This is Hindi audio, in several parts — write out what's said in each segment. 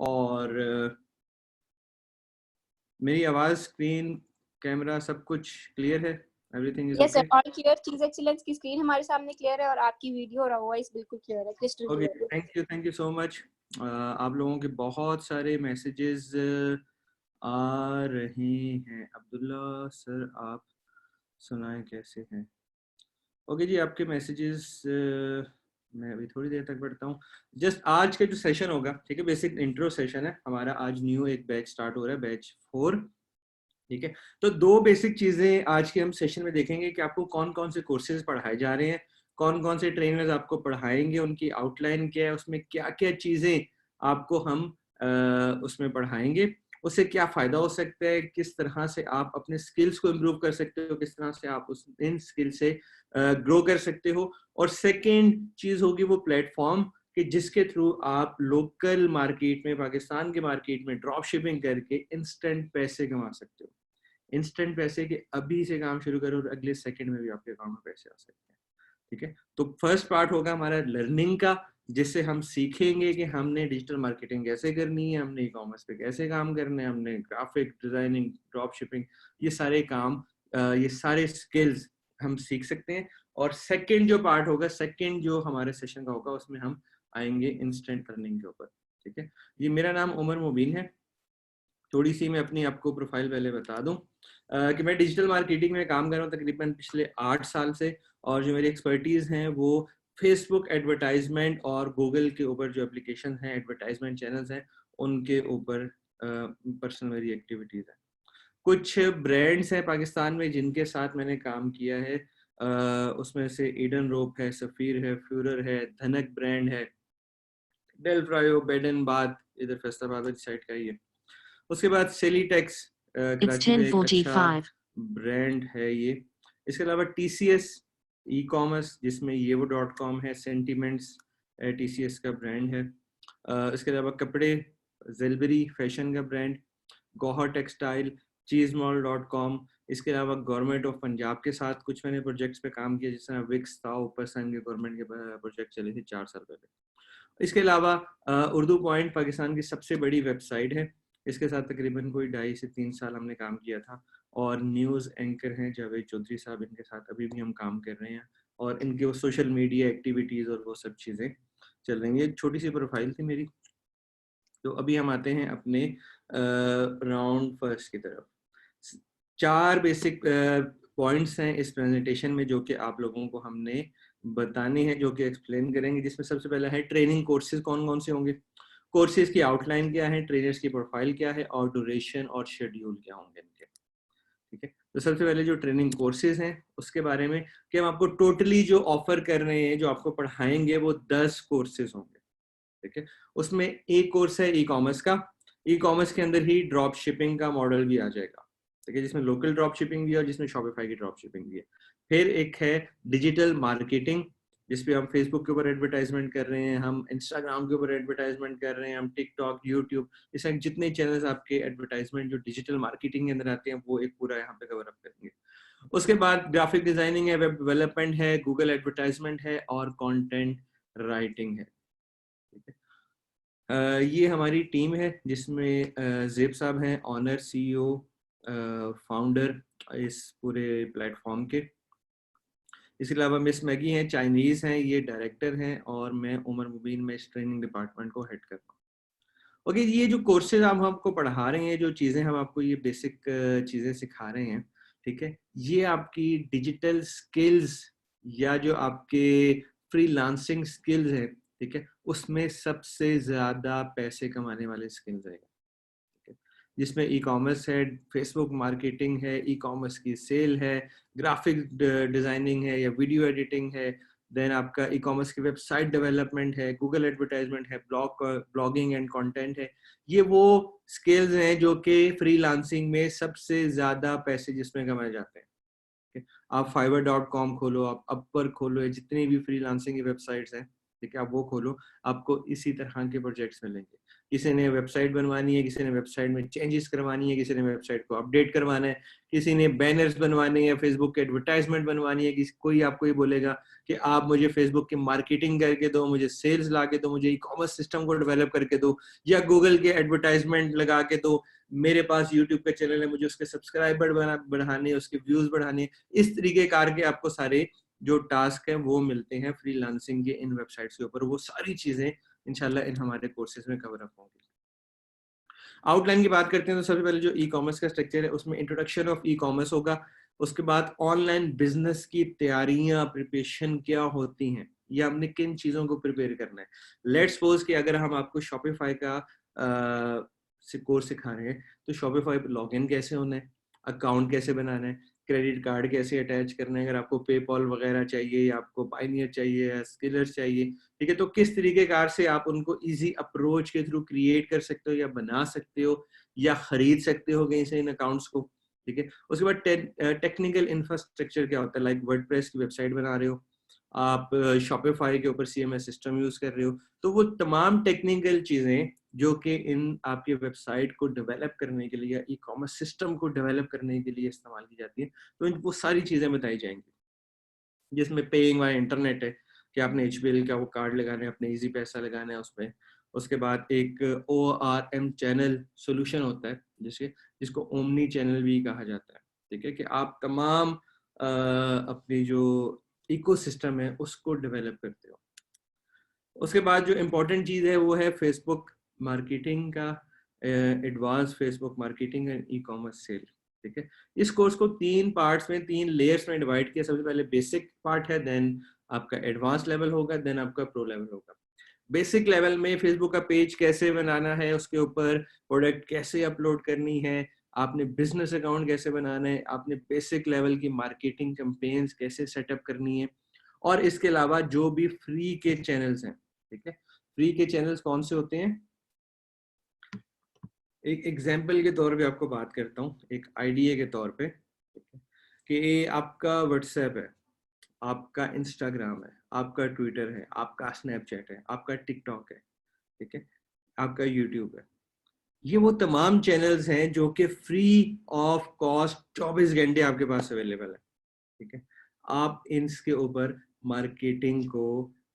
और मेरी आवाज, स्क्रीन, कैमरा सब कुछ क्लियर है? Everything is yes okay? Sir, all clear. चीज एक्सीलेंस की स्क्रीन हमारे सामने क्लियर है और आपकी वीडियो और वॉइस बिल्कुल क्लियर है, crystal okay, clear. Thank you so much. आप लोगों के बहुत सारे मैसेजेस आ रहे हैं। अब्दुल्ला सर, आप सुनाएं कैसे हैं? ओके जी, आपके मैसेजेस मैं अभी थोड़ी देर तक पढ़ता हूँ। जस्ट आज का जो सेशन होगा, ठीक है, बेसिक इंट्रो सेशन है हमारा। आज न्यू एक बैच स्टार्ट हो रहा है, बैच 4, ठीक है। तो दो बेसिक चीजें आज के हम सेशन में देखेंगे कि आपको कौन कौन से कोर्सेज पढ़ाए जा रहे हैं, कौन कौन से ट्रेनर्स आपको पढ़ाएंगे, उनकी आउटलाइन क्या है, उसमें क्या क्या चीजें आपको हम उसमें पढ़ाएंगे, उससे क्या फायदा हो सकता है, किस तरह से आप अपने स्किल्स को इम्प्रूव कर सकते हो, किस तरह से आप उस इन स्किल से ग्रो कर सकते हो। और सेकेंड चीज होगी वो प्लेटफॉर्म कि जिसके थ्रू आप लोकल मार्केट में, पाकिस्तान के मार्केट में ड्रॉप शिपिंग करके इंस्टेंट पैसे कमा सकते हो। इंस्टेंट पैसे के अभी से काम शुरू करो और अगले सेकंड में भी आपके अकाउंट में पैसे आ सकते हैं, ठीक है। तो फर्स्ट पार्ट होगा हमारा लर्निंग का, जिससे हम सीखेंगे कि हमने डिजिटल मार्केटिंग कैसे करनी है, हमने ई कॉमर्स पे कैसे काम करना है, हमने ग्राफिक डिजाइनिंग, ड्रॉप शिपिंग, ये सारे काम, ये सारे स्किल्स हम सीख सकते हैं। और सेकंड जो पार्ट होगा, सेकंड जो हमारे सेशन का होगा, उसमें हम आएंगे इंस्टेंट अर्निंग के ऊपर, ठीक है। ये मेरा नाम उमर मुबीन है। थोड़ी सी मैं अपनी आपको प्रोफाइल पहले बता दूं कि मैं डिजिटल मार्केटिंग में काम कर रहा हूँ तकरीबन पिछले 8 साल से। और जो मेरी एक्सपर्टीज हैं वो फेसबुक एडवर्टाइजमेंट और गूगल के ऊपर जो एप्लीकेशन हैं, एडवर्टाइजमेंट चैनल्स हैं, उनके ऊपर पर्सनल मेरी एक्टिविटीज है। कुछ ब्रांड्स हैं पाकिस्तान में जिनके साथ मैंने काम किया है, उसमें से ईडन रोप है, सफ़ीर है, फ्यूरर है, धनक ब्रांड है, डेल फ्रायो, बेड एंड बाथ, इधर फैसलाबाद वाली साइड का ही है। उसके बाद सेलीटेक्स कराची में एक अच्छा ब्रांड है ये। इसके अलावा टीसीएस ई कॉमर्स, जिसमें येवो.com है, सेंटिमेंट्स टीसीएस का ब्रांड है। इसके अलावा कपड़े, जेलबरी फैशन का ब्रांड, गौहर टेक्सटाइल, cheesemall.com। इसके अलावा गवर्नमेंट ऑफ पंजाब के साथ कुछ मैंने प्रोजेक्ट्स पे काम किया, जिस तरह विक्स था, ऊपर सन के गवर्नमेंट के प्रोजेक्ट चले थे 4 साल पहले। इसके अलावा उर्दू पॉइंट पाकिस्तान की सबसे बड़ी वेबसाइट है, इसके साथ तकरीबन कोई 2.5 से 3 साल हमने काम किया था। और न्यूज़ एंकर हैं जावेद चौधरी साहब, इनके साथ अभी भी हम काम कर रहे हैं। और इनके वो सोशल मीडिया एक्टिविटीज़ और वो सब चीज़ें चल रही हैं। एक छोटी सी प्रोफाइल थी मेरी। तो अभी हम आते हैं अपने राउंड फर्स्ट की तरफ। 4 बेसिक पॉइंट्स हैं इस प्रेजेंटेशन में जो कि आप लोगों को हमने बताने हैं, जो कि एक्सप्लेन करेंगे। जिसमें सबसे पहला है ट्रेनिंग कोर्सेज कौन कौन से होंगे, कोर्सेज की आउटलाइन क्या है, ट्रेनर्स की प्रोफाइल क्या है, और ड्यूरेशन और शेड्यूल क्या होंगे इनके, ठीक है। तो सबसे पहले जो ट्रेनिंग कोर्सेज हैं उसके बारे में, कि हम आपको टोटली जो ऑफर कर रहे हैं, जो आपको पढ़ाएंगे, वो 10 कोर्सेज होंगे, ठीक है। उसमें एक कोर्स है ई कॉमर्स का। ई कॉमर्स के अंदर ही ड्रॉप शिपिंग का मॉडल भी आ जाएगा, ठीक है, जिसमें लोकल ड्रॉप शिपिंग भी है और जिसमें शॉपिफाई की ड्रॉप शिपिंग भी है। फिर एक है डिजिटल मार्केटिंग, जिसपे हम फेसबुक के ऊपर एडवर्टाइजमेंट कर रहे हैं, हम इंस्टाग्राम के ऊपर एडवर्टाइजमेंट कर रहे हैं, हम टिकटॉक, यूट्यूब, इस जितने चैनल्स आपके एडवर्टाइजमेंट जो डिजिटल मार्केटिंग के अंदर आते हैं, वो एक पूरा यहाँ पे कवर अप करेंगे। उसके बाद ग्राफिक डिजाइनिंग है, वेब डेवलपमेंट है, गूगल एडवर्टाइजमेंट है और कंटेंट राइटिंग है, ठीक है। ये हमारी टीम है, जिसमें जेब साहब हैं, ऑनर, सीईओ, फाउंडर इस पूरे प्लेटफॉर्म के। इसके अलावा मिस मैगी हैं, चाइनीज हैं, ये डायरेक्टर हैं, और मैं उमर मुबीन में इस ट्रेनिंग डिपार्टमेंट को हेड करता हूँ। ओके, ये जो कोर्सेज हम आपको पढ़ा रहे हैं, जो चीज़ें हम आपको ये बेसिक चीज़ें सिखा रहे हैं, ठीक है, ये आपकी डिजिटल स्किल्स या जो आपके फ्रीलांसिंग स्किल्स हैं, ठीक है, उसमें सबसे ज़्यादा पैसे कमाने वाले स्किल्स है, जिसमें ई कॉमर्स है, फेसबुक मार्केटिंग है, ई कॉमर्स की सेल है, ग्राफिक डिजाइनिंग है या वीडियो एडिटिंग है, देन आपका ई कॉमर्स की वेबसाइट डेवलपमेंट है, गूगल एडवर्टाइजमेंट है, ब्लॉगिंग एंड कंटेंट है। ये वो स्किल्स हैं जो कि फ्रीलांसिंग में सबसे ज़्यादा पैसे जिसमें कमाए जाते हैं। आप fiverr.com खोलो, आप अपवर खोलो, या जितनी भी फ्रीलांसिंग की वेबसाइट्स हैं, ठीक है, आप वो खोलो, आपको इसी तरह के प्रोजेक्ट्स मिलेंगे। किसी ने वेबसाइट बनवानी है, किसी ने वेबसाइट में चेंजेस करवानी है, किसी ने वेबसाइट को अपडेट करवाना है, किसी ने बैनर्स बनवाने हैं, फेसबुक के एडवर्टाइजमेंट बनवानी है, कोई आपको ये बोलेगा कि आप मुझे फेसबुक की मार्केटिंग करके दो, मुझे सेल्स ला के दो, मुझे ई कॉमर्स सिस्टम को डेवलप करके दो, या गूगल के एडवर्टाइजमेंट लगा के दो, मेरे पास यूट्यूब का चैनल है, मुझे उसके सब्सक्राइबर बढ़ाने, उसके व्यूज बढ़ाने। इस तरीके कार के आपको सारे जो टास्क है वो मिलते हैं फ्रीलांसिंग के इन वेबसाइट्स के ऊपर। वो सारी चीजें इंशाल्लाह इन हमारे कोर्सेज में कवर अप होंगी। आउटलाइन की बात करते हैं तो सबसे पहले जो ई कॉमर्स का स्ट्रक्चर है उसमें इंट्रोडक्शन ऑफ ई कॉमर्स होगा। उसके बाद ऑनलाइन बिजनेस की तैयारियां, प्रिपरेशन क्या होती हैं, या हमने किन चीजों को प्रिपेयर करना है। लेट्स सपोज कि अगर हम आपको शॉपिफाई का कोर्स सिखा रहे हैं तो शॉपिफाई पर लॉगिन कैसे होना है, अकाउंट कैसे बनाना है, क्रेडिट कार्ड कैसे अटैच करना है, अगर आपको पेपॉल वगैरह चाहिए या आपको पायनियर चाहिए या स्किलर्स चाहिए, ठीक है, तो किस तरीके कार से आप उनको इजी अप्रोच के थ्रू क्रिएट कर सकते हो या बना सकते हो या खरीद सकते हो कहीं से इन अकाउंट्स को। ठीक है, उसके बाद टेक्निकल इंफ्रास्ट्रक्चर क्या होता है, लाइक वर्डप्रेस की वेबसाइट बना रहे हो आप, शॉपिफाई के ऊपर सीएमएस सिस्टम यूज कर रहे हो, तो वो तमाम टेक्निकल चीजें जो कि इन आपके वेबसाइट को डेवलप करने के लिए या ई कॉमर्स सिस्टम को डेवलप करने के लिए इस्तेमाल की जाती है, तो वो सारी चीजें बताई जाएंगी। जिसमें पेइंग वाला इंटरनेट है कि आपने HBL का वो कार्ड लगाना है, अपने इजी पैसा लगाना है उसमें। उसके बाद एक ORM चैनल सोल्यूशन होता है जिसको ओमनी चैनल भी कहा जाता है। ठीक है, कि आप तमाम अपनी जो इकोसिस्टम है उसको डेवलप करते हो। उसके बाद जो इम्पोर्टेंट चीज़ है वो है फेसबुक मार्केटिंग का, advance Facebook marketing and e commerce sale. ठीक है, इस कोर्स को 3 पार्ट्स में, 3 लेयर्स में डिवाइड किया। सबसे पहले बेसिक पार्ट है, देन आपका एडवांस लेवल होगा, देन आपका प्रो लेवल होगा। बेसिक लेवल में फेसबुक का पेज कैसे बनाना है, उसके ऊपर प्रोडक्ट कैसे अपलोड करनी है, आपने बिजनेस अकाउंट कैसे बनाना है, आपने बेसिक लेवल की मार्केटिंग कैंपेन्स कैसे सेटअप करनी है, और इसके अलावा जो भी फ्री के चैनल्स हैं। ठीक है, फ्री के चैनल्स कौन से होते हैं, एक एग्जाम्पल के तौर पे आपको बात करता हूँ, एक आइडिया के तौर पे, कि आपका व्हाट्सएप है, आपका इंस्टाग्राम है, आपका ट्विटर है, आपका स्नैपचैट है, आपका टिकटॉक है, ठीक है, आपका यूट्यूब है। ये वो तमाम चैनल्स हैं जो कि फ्री ऑफ कॉस्ट 24 घंटे आपके पास अवेलेबल है। ठीक है, आप इनके ऊपर मार्केटिंग को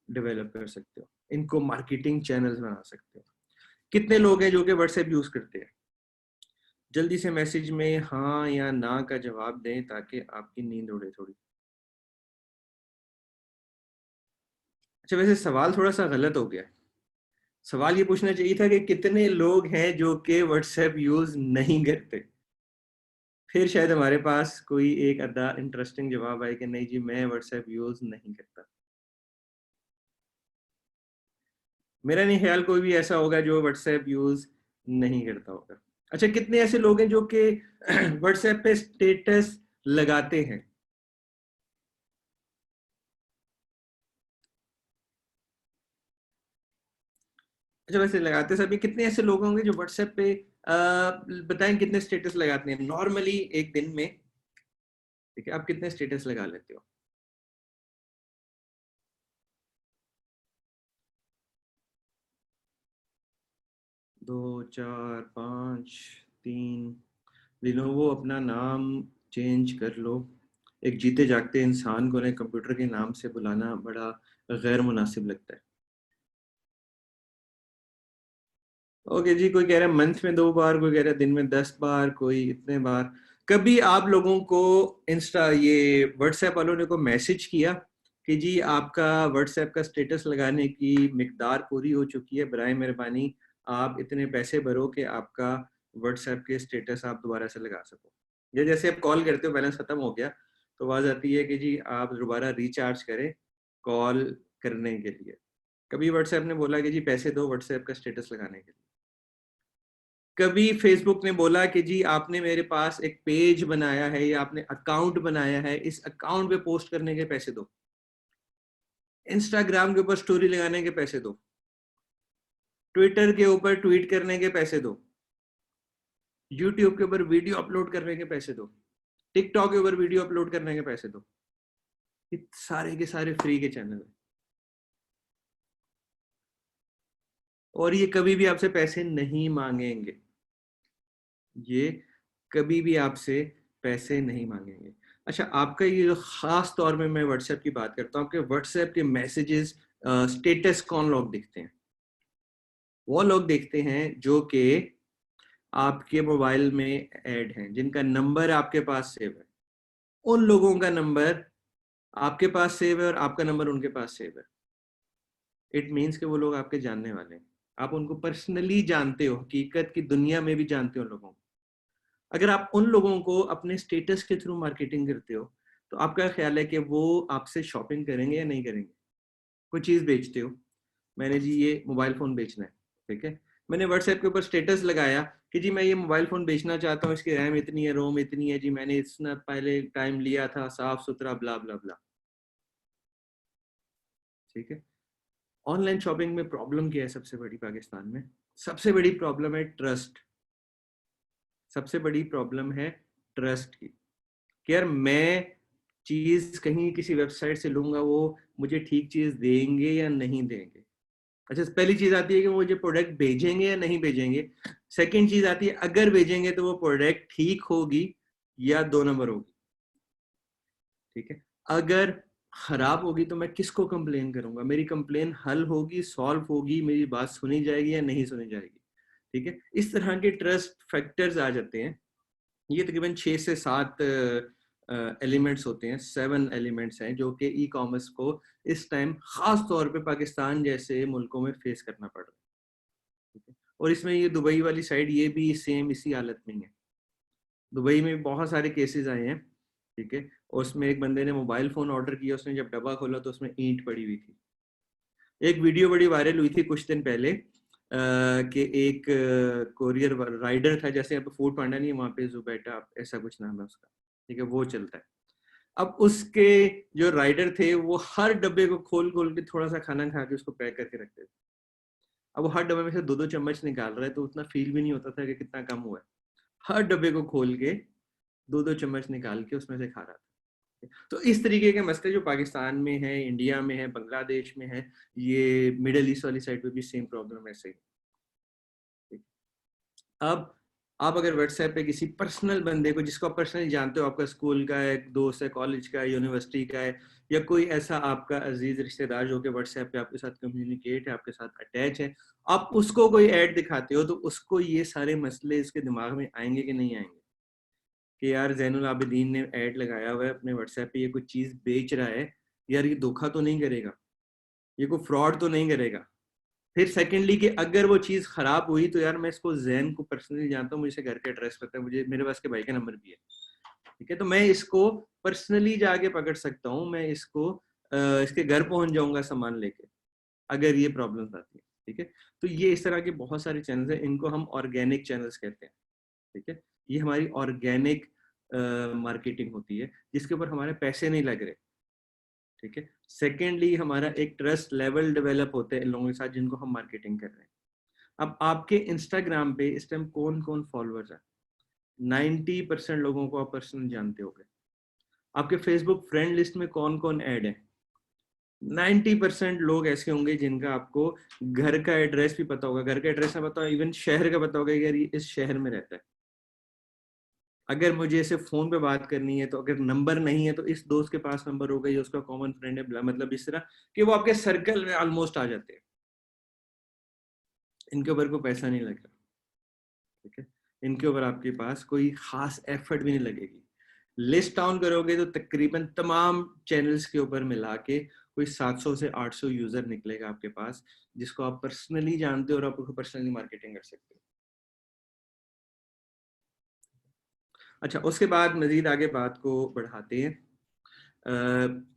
डेवलप कर सकते हो, इनको मार्केटिंग चैनल्स बना सकते हो। कितने लोग हैं जो कि व्हाट्सएप यूज करते हैं? जल्दी से मैसेज में हाँ या ना का जवाब दें ताकि आपकी नींद उड़े थोड़ी। अच्छा, वैसे सवाल थोड़ा सा गलत हो गया। सवाल ये पूछना चाहिए था कि कितने लोग हैं जो कि व्हाट्सएप यूज नहीं करते, फिर शायद हमारे पास कोई एक अद्दा इंटरेस्टिंग जवाब आए कि नहीं जी मैं व्हाट्सएप यूज नहीं करता। मेरा नहीं ख्याल कोई भी ऐसा होगा जो व्हाट्सएप यूज नहीं करता होगा। अच्छा, कितने ऐसे लोग हैं जो कि व्हाट्सएप पे स्टेटस लगाते हैं? अच्छा, वैसे लगाते सभी, कितने ऐसे लोग होंगे जो व्हाट्सएप पे बताएं कितने स्टेटस लगाते हैं नॉर्मली एक दिन में? ठीक है, आप कितने स्टेटस लगा लेते हो? 2, 4, 5, 3। लिनोवो अपना नाम चेंज कर लो। एक जीते जागते इंसान को ने कंप्यूटर के नाम से बुलाना बड़ा गैर मुनासिब लगता है। ओके जी, कोई कह रहा है मंथ में 2 बार, कोई कह रहा है दिन में 10 बार, कोई इतने बार। कभी आप लोगों को इंस्टा ये व्हाट्सएप वालों ने को मैसेज किया कि जी आपका व्हाट्सएप का स्टेटस लगाने की मिकदार पूरी हो चुकी है, बराए मेहरबानी आप इतने पैसे भरो कि आपका व्हाट्सएप के स्टेटस आप दोबारा से लगा सको। या जैसे आप कॉल करते हो, बैलेंस खत्म हो गया तो आवाज आती है कि जी आप दोबारा रिचार्ज करें कॉल करने के लिए। कभी व्हाट्सएप ने बोला कि जी पैसे दो व्हाट्सएप का स्टेटस लगाने के लिए? कभी फेसबुक ने बोला कि जी आपने मेरे पास एक पेज बनाया है या आपने अकाउंट बनाया है, इस अकाउंट पे पोस्ट करने के पैसे दो, इंस्टाग्राम के ऊपर स्टोरी लगाने के पैसे दो, ट्विटर के ऊपर ट्वीट करने के पैसे दो, यूट्यूब के ऊपर वीडियो अपलोड करने के पैसे दो, टिकटॉक के ऊपर वीडियो अपलोड करने के पैसे दो? ये सारे के सारे फ्री के चैनल है। और ये कभी भी आपसे पैसे नहीं मांगेंगे, ये कभी भी आपसे पैसे नहीं मांगेंगे। अच्छा, आपका ये जो खास तौर में मैं व्हाट्सएप की बात करता हूँ, आपके व्हाट्सएप के मैसेजेस स्टेटस कौन लोग देखते हैं? वो लोग देखते हैं जो कि आपके मोबाइल में ऐड हैं, जिनका नंबर आपके पास सेव है। उन लोगों का नंबर आपके पास सेव है और आपका नंबर उनके पास सेव है। इट मीन्स कि वो लोग आपके जानने वाले हैं, आप उनको पर्सनली जानते हो, हकीकत की दुनिया में भी जानते हो लोगों को। अगर आप उन लोगों को अपने स्टेटस के थ्रू मार्केटिंग करते हो, तो आपका ख्याल है कि वो आपसे शॉपिंग करेंगे या नहीं करेंगे? कोई चीज़ बेचते हो, मैंने जी ये मोबाइल फ़ोन बेचना है, ठीक है, मैंने व्हाट्सएप के ऊपर स्टेटस लगाया कि जी मैं ये मोबाइल फ़ोन बेचना चाहता हूँ, इसकी रैम इतनी है, रोम इतनी है जी, मैंने इतना पहले टाइम लिया था, साफ सुथरा, ब्ला ब्ला ब्ला, ठीक है। ऑनलाइन शॉपिंग में प्रॉब्लम क्या है सबसे बड़ी पाकिस्तान में? सबसे बड़ी प्रॉब्लम है ट्रस्ट। सबसे बड़ी प्रॉब्लम है ट्रस्ट की, कि यार मैं चीज कहीं किसी वेबसाइट से लूंगा, वो मुझे ठीक चीज देंगे या नहीं देंगे। अच्छा, पहली चीज आती है कि वो मुझे प्रोडक्ट भेजेंगे या नहीं भेजेंगे। सेकंड चीज आती है अगर भेजेंगे तो वो प्रोडक्ट ठीक होगी या 2 नंबर होगी, ठीक है। अगर खराब होगी तो मैं किसको कंप्लेन करूंगा? मेरी कंप्लेन हल होगी, सॉल्व होगी, मेरी बात सुनी जाएगी या नहीं सुनी जाएगी, ठीक है। इस तरह के ट्रस्ट फैक्टर्स आ जाते हैं। ये तकरीबन 6 से 7 एलिमेंट्स होते हैं, 7 एलिमेंट्स हैं जो कि ई कॉमर्स को इस टाइम खास तौर पे पाकिस्तान जैसे मुल्कों में फेस करना पड़ रहा है, ठीक है। और इसमें ये दुबई वाली साइड ये भी सेम इसी हालत में ही है। दुबई में बहुत सारे केसेस आए हैं, ठीक है। और उसमें एक बंदे ने मोबाइल फोन ऑर्डर किया, उसने जब डब्बा खोला तो उसमें ईंट पड़ी हुई थी। एक वीडियो बड़ी वायरल हुई थी कुछ दिन पहले कि एक कोरियर राइडर था, जैसे यहाँ पे फूड पांडा नहीं है, वहाँ पे जोबेटा ऐसा कुछ नाम है उसका, ठीक है, वो चलता है। अब उसके जो राइडर थे वो हर डब्बे को खोल खोल के थोड़ा सा खाना खा के उसको पैक करके रखते थे। अब वो हर डब्बे में से 2-2 चम्मच निकाल रहा है, तो उतना फील भी नहीं होता था कि कितना कम हुआ है। हर डब्बे को खोल के 2-2 चम्मच निकाल के उसमें से खा रहा था। तो इस तरीके के मसले जो पाकिस्तान में है, इंडिया में है, बांग्लादेश में है, ये मिडल ईस्ट वाली साइड पे भी सेम प्रॉब्लम है, सही। अब आप अगर व्हाट्सएप पे किसी पर्सनल बंदे को, जिसको आप पर्सनली जानते हो, आपका स्कूल का है, दोस्त है, कॉलेज का है, यूनिवर्सिटी का है, या कोई ऐसा आपका अजीज रिश्तेदार जो कि व्हाट्सएप पे आपके साथ कम्युनिकेट है, आपके साथ अटैच है, आप उसको कोई ऐड दिखाते हो तो उसको ये सारे मसले इसके दिमाग में आएंगे कि नहीं आएंगे कि यार जैनुल आबिदीन ने ऐड लगाया हुआ है अपने व्हाट्सएप पे, ये कोई चीज बेच रहा है, यार ये धोखा तो नहीं करेगा, ये कोई फ्रॉड तो नहीं करेगा। फिर सेकेंडली कि अगर वो चीज खराब हुई तो यार मैं इसको जैन को पर्सनली जानता हूँ, मुझे घर के एड्रेस पता है, मुझे मेरे पास के भाई का नंबर भी है, ठीक है, तो मैं इसको पर्सनली जाके पकड़ सकता हूँ, मैं इसको इसके घर पहुंच जाऊंगा सामान लेके, अगर ये प्रॉब्लम आती है, ठीक है। तो ये इस तरह के बहुत सारे चैनल्स हैं, इनको हम ऑर्गेनिक चैनल्स कहते हैं, ठीक है। ये हमारी ऑर्गेनिक मार्केटिंग होती है जिसके ऊपर हमारे पैसे नहीं लग रहे, ठीक है। सेकेंडली हमारा एक ट्रस्ट लेवल डेवलप होते हैं इन लोगों के साथ जिनको हम मार्केटिंग कर रहे हैं। अब आपके इंस्टाग्राम पे इस टाइम कौन कौन फॉलोअर्स है? 90% लोगों को आप पर्सनल जानते होंगे। आपके फेसबुक फ्रेंड लिस्ट में कौन कौन ऐड है? 90% लोग ऐसे होंगे जिनका आपको घर का एड्रेस भी पता होगा, घर का एड्रेस ना पता हो, इवन शहर का पता होगा, यार ये इस शहर में रहता है। अगर मुझे इसे फोन पे बात करनी है तो अगर नंबर नहीं है तो इस दोस्त के पास नंबर होगा, ये उसका कॉमन फ्रेंड है, मतलब इस तरह कि वो आपके सर्कल में ऑलमोस्ट आ जाते हैं। इनके ऊपर कोई पैसा नहीं लग रहा, ठीक है। इनके ऊपर आपके पास कोई खास एफर्ट भी नहीं लगेगी। लिस्ट डाउन करोगे तो तकरीबन तमाम चैनल्स के ऊपर मिला के कोई 700 से 800 यूजर निकलेगा आपके पास, जिसको आप पर्सनली जानते हो और आप उसको पर्सनली मार्केटिंग कर सकते हो। अच्छा, उसके बाद मजीद आगे बात को बढ़ाते हैं।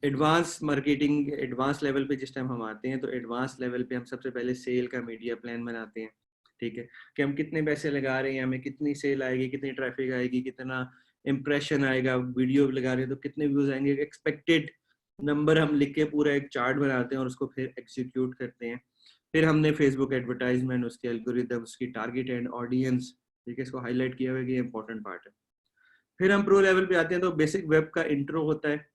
एडवांस मार्केटिंग, एडवांस लेवल पे जिस टाइम हम आते हैं तो एडवांस लेवल पे हम सबसे पहले सेल का मीडिया प्लान बनाते हैं, ठीक है, कि हम कितने पैसे लगा रहे हैं, हमें कितनी सेल आएगी, कितनी ट्रैफिक आएगी, कितना इम्प्रेशन आएगा, वीडियो लगा रहे हैं तो कितने व्यूज आएंगे, एक्सपेक्टेड नंबर हम लिख के पूरा एक चार्ट बनाते हैं और उसको फिर एग्जीक्यूट करते हैं। फिर हमने फेसबुक एडवर्टाइजमेंट, उसके एल्गोरिथम, उसकी टारगेट एंड ऑडियंस, ठीक है, इसको हाईलाइट किया हुआ है कि ये इंपॉर्टेंट पार्ट है। फिर हम प्रो लेवल पे आते हैं तो बेसिक वेब का इंट्रो होता है,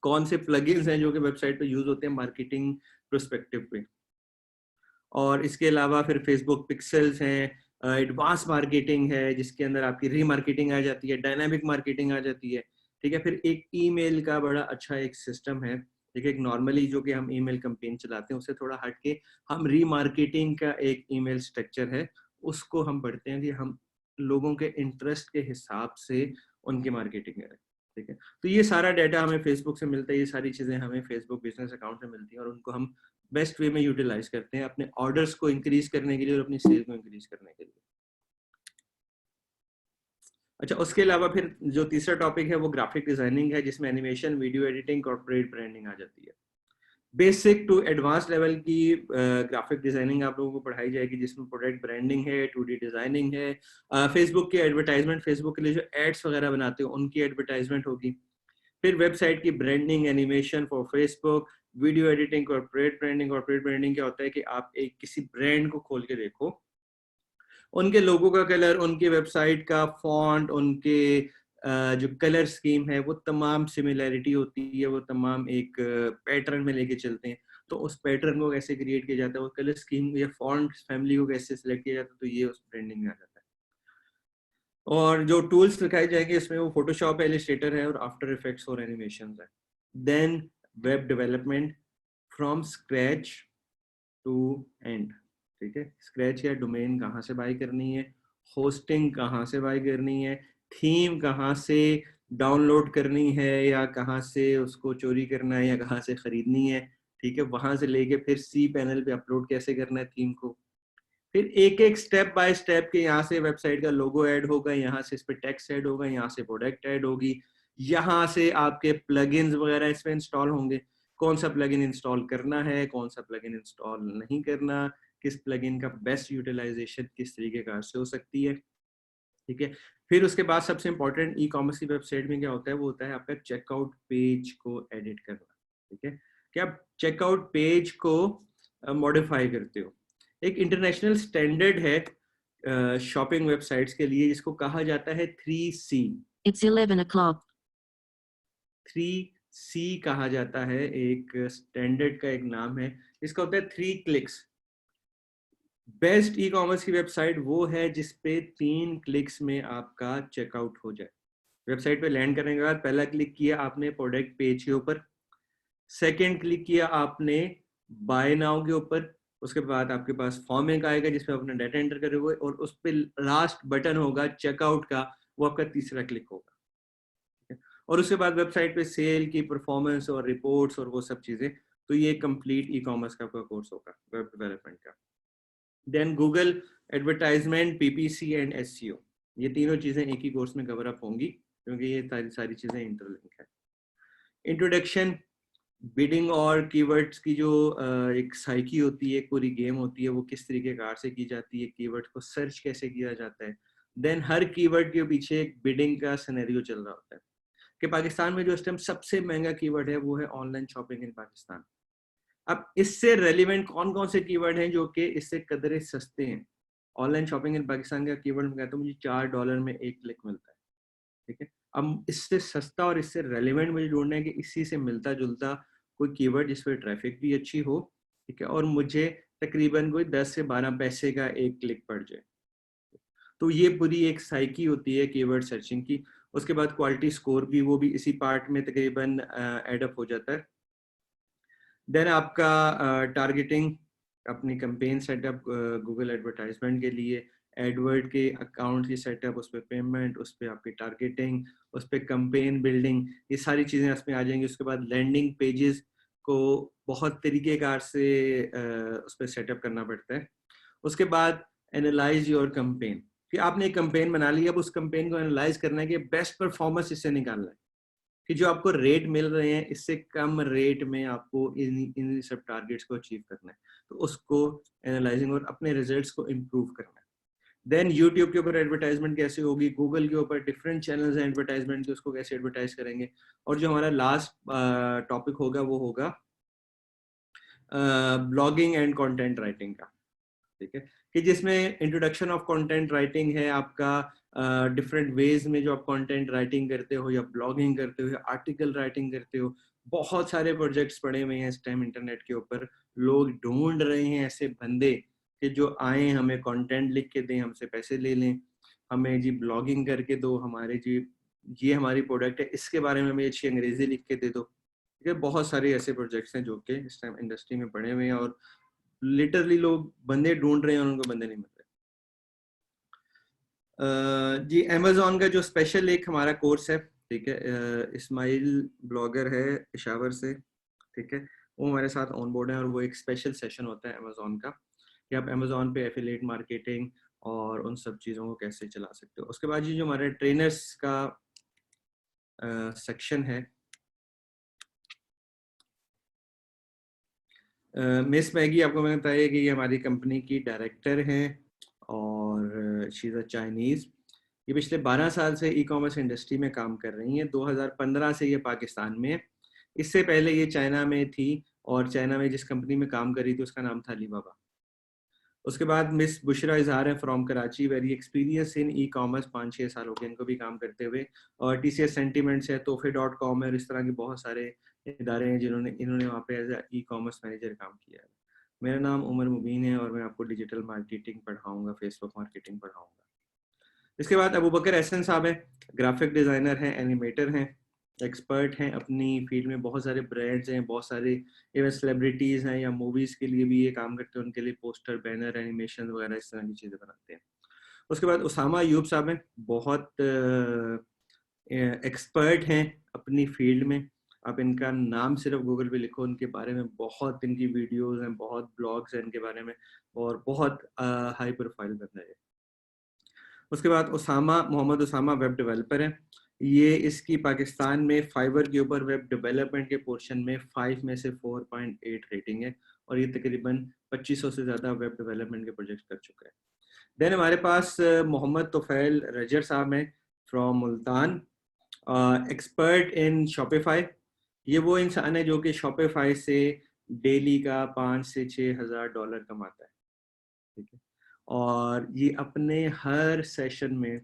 कौन से प्लगइन्स हैं जो कि वेबसाइट पे यूज होते हैं मार्केटिंग प्रोस्पेक्टिव पे। और इसके अलावा फिर फेसबुक पिक्सल्स हैं, एडवांस मार्केटिंग है जिसके अंदर आपकी रीमार्केटिंग आ जाती है, डायनामिक मार्केटिंग आ जाती है, ठीक है। फिर एक ईमेल का बड़ा अच्छा एक सिस्टम है, ठीक है। एक नॉर्मली जो कि हम ईमेल कैंपेन चलाते हैं उससे थोड़ा हट के हम रीमार्केटिंग का एक ईमेल स्ट्रक्चर है, उसको हम पढ़ते हैं कि हम लोगों के इंटरेस्ट के हिसाब से उनकी मार्केटिंग करें, ठीक है। तो ये सारा डाटा हमें फेसबुक से मिलता है, ये सारी चीजें हमें फेसबुक बिजनेस अकाउंट से मिलती हैं और उनको हम बेस्ट वे में यूटिलाइज करते हैं अपने ऑर्डर्स को इंक्रीज करने के लिए और अपनी सेल को इंक्रीज करने के लिए। अच्छा, उसके अलावा फिर जो तीसरा टॉपिक है वो ग्राफिक डिजाइनिंग है, जिसमें animation, video editing, corporate branding आ जाती है। बेसिक टू एडवांस लेवल की ग्राफिक डिजाइनिंग आप लोगों को पढ़ाई जाएगी, जिसमें प्रोडक्ट ब्रांडिंग है, 2D डिजाइनिंग है, फेसबुक की एडवर्टाइजमेंट, फेसबुक के लिए जो एड्स वगैरह बनाते हो उनकी एडवर्टाइजमेंट होगी। फिर वेबसाइट की branding, animation for Facebook, video editing, corporate branding. Corporate branding क्या होता है कि आप एक किसी ब्रांड को खोल के देखो, उनके लोगों का कलर, उनके वेबसाइट का फॉन्ट, उनके जो कलर स्कीम है वो तमाम सिमिलैरिटी होती है, वो तमाम एक पैटर्न में लेके चलते हैं। तो उस पैटर्न को कैसे क्रिएट किया जाता है, वो कलर स्कीम या फॉन्ट फैमिली को कैसे सिलेक्ट किया जाता है, तो ये उस ब्रांडिंग में आ जाता है। और जो टूल्स दिखाए जाएंगे इसमें वो फोटोशॉप, इलस्ट्रेटर है और आफ्टर इफेक्ट्स और एनिमेशन है। Then web development from scratch to end, ठीक है। स्क्रैच या डोमेन कहाँ से बाय करनी है, होस्टिंग कहाँ से बाय करनी है, थीम कहाँ से डाउनलोड करनी है या कहाँ से उसको चोरी करना है या कहाँ से खरीदनी है, ठीक है। वहां से लेके फिर सी पैनल पे अपलोड कैसे करना है थीम को, फिर एक एक स्टेप बाय स्टेप के यहाँ से वेबसाइट का लोगो ऐड होगा, यहाँ से इस पे टेक्स्ट ऐड होगा, यहाँ से प्रोडक्ट ऐड होगी, यहाँ से आपके प्लगइन्स वगैरह इसमें इंस्टॉल होंगे, कौन सा प्लगइन इंस्टॉल करना है, कौन सा प्लगइन इंस्टॉल नहीं करना, किस प्लगइन का बेस्ट यूटिलाइजेशन किस तरीके का से हो सकती है, ठीक है। फिर उसके बाद सबसे इंपॉर्टेंट ई कॉमर्स की वेबसाइट में क्या होता है, वो होता है आपका चेकआउट पेज को एडिट करना, ठीक है। कि आप चेकआउट पेज को मॉडिफाई करते हो। एक इंटरनेशनल स्टैंडर्ड है शॉपिंग वेबसाइट्स के लिए जिसको कहा जाता है 3C। It's 11 o'clock. 3C कहा जाता है, एक स्टैंडर्ड का एक नाम है, इसका होता है 3 क्लिक्स। बेस्ट ई कॉमर्स की वेबसाइट वो है जिसपे 3 क्लिक्स में आपका चेकआउट हो जाए। वेबसाइट पे लैंड करने के बाद पहला क्लिक किया आपने प्रोडक्ट पेज के ऊपर, सेकंड क्लिक किया आपने बाय नाउ के ऊपर, उसके बाद आपके पास फॉर्म एक आएगा जिसमें अपना डाटा एंटर करोगे और उस पर लास्ट बटन होगा चेकआउट का, वो आपका तीसरा क्लिक होगा, ठीक है? और उसके बाद वेबसाइट पे सेल की परफॉर्मेंस और रिपोर्ट्स और वो सब चीजें। तो ये कंप्लीट ई कॉमर्स का आपका कोर्स होगा वेब डेवलपमेंट का। Then Google advertisement, PPC and SEO, ये तीनों चीजें एक ही कोर्स में कवर अप होंगी क्योंकि ये सारी चीजें इंटरलिंक है। इंट्रोडक्शन, बिडिंग और कीवर्ड्स की जो एक साइकी होती है, एक पूरी गेम होती है, वो किस तरीके कार से की जाती है, कीवर्ड को सर्च कैसे किया जाता है। देन हर कीवर्ड के पीछे एक बिडिंग का सिनेरियो चल रहा होता है कि पाकिस्तान में जो इस टाइम सबसे महंगा कीवर्ड है वो है ऑनलाइन शॉपिंग इन पाकिस्तान। अब इससे रेलिवेंट कौन कौन से कीवर्ड हैं जो कि इससे कदरे सस्ते हैं। ऑनलाइन शॉपिंग इन पाकिस्तान का कीवर्ड में कहता हूँ मुझे $4 में एक क्लिक मिलता है, ठीक है। अब इससे सस्ता और इससे रेलिवेंट मुझे ढूंढना है कि इसी से मिलता जुलता कोई कीवर्ड जिस पर ट्रैफिक भी अच्छी हो, ठीक है, और मुझे तकरीबन कोई 10 से 12 पैसे का एक क्लिक पड़ जाए। तो ये पूरी एक साइकी होती है कीवर्ड सर्चिंग की। उसके बाद क्वालिटी स्कोर भी, वो भी इसी पार्ट में तकरीबन एडअप हो जाता है। देन आपका टारगेटिंग, अपनी कैंपेन सेटअप गूगल एडवर्टाइजमेंट के लिए, एडवर्ड के अकाउंट की सेटअप, उस पर पेमेंट, उस पर आपकी टारगेटिंग, उस पर कैंपेन बिल्डिंग, ये सारी चीज़ें उसमें आ जाएंगी। उसके बाद लैंडिंग पेजेस को बहुत तरीकेकार से उस पर सेटअप करना पड़ता है। उसके बाद एनालाइज योर कैंपेन, कि आपने एक कैंपेन बना ली, अब उस कैंपेन को एनालाइज करना है कि बेस्ट परफॉर्मेंस इससे निकालना है, कि जो आपको रेट मिल रहे हैं इससे कम रेट में आपको इन सब टारगेट्स को अचीव करना है, तो उसको एनालाइजिंग और अपने रिजल्ट्स को इम्प्रूव करना है। देन यूट्यूब के ऊपर एडवर्टाइजमेंट कैसे होगी, गूगल के ऊपर डिफरेंट चैनल्स हैं एडवर्टाइजमेंट के, उसको कैसे एडवर्टाइज करेंगे। और जो हमारा लास्ट टॉपिक होगा वो होगा ब्लॉगिंग एंड कंटेंट राइटिंग का, ठीक है, कि जिसमें इंट्रोडक्शन ऑफ कंटेंट राइटिंग है आपका, डिफरेंट वेज में जो आप कंटेंट राइटिंग करते हो या ब्लॉगिंग करते हो या आर्टिकल राइटिंग करते हो। बहुत सारे प्रोजेक्ट्स पड़े हुए हैं इस टाइम इंटरनेट के ऊपर, लोग ढूंढ रहे हैं ऐसे बंदे कि जो आए हमें कंटेंट लिख के दें, हमसे पैसे ले लें, हमें जी ब्लॉगिंग करके दो, हमारे जी ये हमारी प्रोडक्ट है इसके बारे में हमें अच्छी अंग्रेजी लिख के दे दो। ठीक है, बहुत सारे ऐसे प्रोजेक्ट्स हैं जो कि इस टाइम इंडस्ट्री में पड़े हुए हैं और लिटरली लोग बंदे ढूंढ रहे हैं और उनको बंदे नहीं मिल रहे। जी अमेजोन का जो स्पेशल एक हमारा कोर्स है, ठीक है, इस्माइल ब्लॉगर है इशावर से, ठीक है, वो हमारे साथ ऑन बोर्ड है और वो एक स्पेशल सेशन होता है अमेजोन का कि आप अमेजोन पे एफिलिएट मार्केटिंग और उन सब चीज़ों को कैसे चला सकते हो। उसके बाद ये जो हमारे ट्रेनर्स का सेक्शन है, मिस मैगी आपको मैंने बताया कि ये हमारी कंपनी की डायरेक्टर हैं और शी इज़ अ चाइनीज़। ये पिछले 12 साल से ई कॉमर्स इंडस्ट्री में काम कर रही हैं। 2015 से ये पाकिस्तान में है। इससे पहले ये चाइना में थी और चाइना में जिस कंपनी में काम कर रही थी उसका नाम था अलीबाबा। उसके बाद मिस बुशरा इजहार है from Karachi, very experience in e commerce, 5-6 साल हो गए इनको भी काम करते हुए। और TCS सेंटीमेंट्स है, तोहफे.com है और इस तरह के बहुत सारे इदारे हैं जिन्होंने इन्होंने वहाँ पे एज ई कॉमर्स मैनेजर काम किया है। मेरा नाम उमर मुबीन है और मैं आपको डिजिटल मार्केटिंग पढ़ाऊँगा, फेसबुक मार्केटिंग पढ़ाऊँगा। इसके बाद अबू बकर एहसन साहब हैं, ग्राफिक डिज़ाइनर हैं, एनिमेटर हैं, एक्सपर्ट हैं अपनी फील्ड में। बहुत सारे ब्रांड्स हैं, बहुत सारे इवन सेलिब्रिटीज़ हैं या मूवीज़ के लिए भी ये काम करते हैं, उनके लिए पोस्टर, बैनर, एनिमेशन वगैरह इस तरह की चीज़ें बनाते हैं। उसके बाद उसामा अयूब साहब हैं, बहुत एक्सपर्ट हैं अपनी फील्ड में। आप इनका नाम सिर्फ गूगल पे लिखो, उनके बारे में बहुत इनकी वीडियोज़ हैं, बहुत ब्लॉग्स हैं इनके बारे में और बहुत हाई प्रोफाइल बंदा है। उसके बाद उसामा, मोहम्मद उसामा वेब डेवलपर है। ये इसकी पाकिस्तान में फाइवर के ऊपर वेब डेवलपमेंट के पोर्शन में 5 में से 4.8 रेटिंग है और ये तकरीबन 2500 से ज़्यादा वेब डेवलपमेंट के प्रोजेक्ट कर चुका है। देन हमारे पास मोहम्मद तोफैल रजर साहब हैं from Multan, expert in Shopify. ये वो इंसान है जो कि शॉपिफाई से डेली का 5 से 6 हज़ार डॉलर कमाता है, ठीक है। और ये अपने हर सेशन में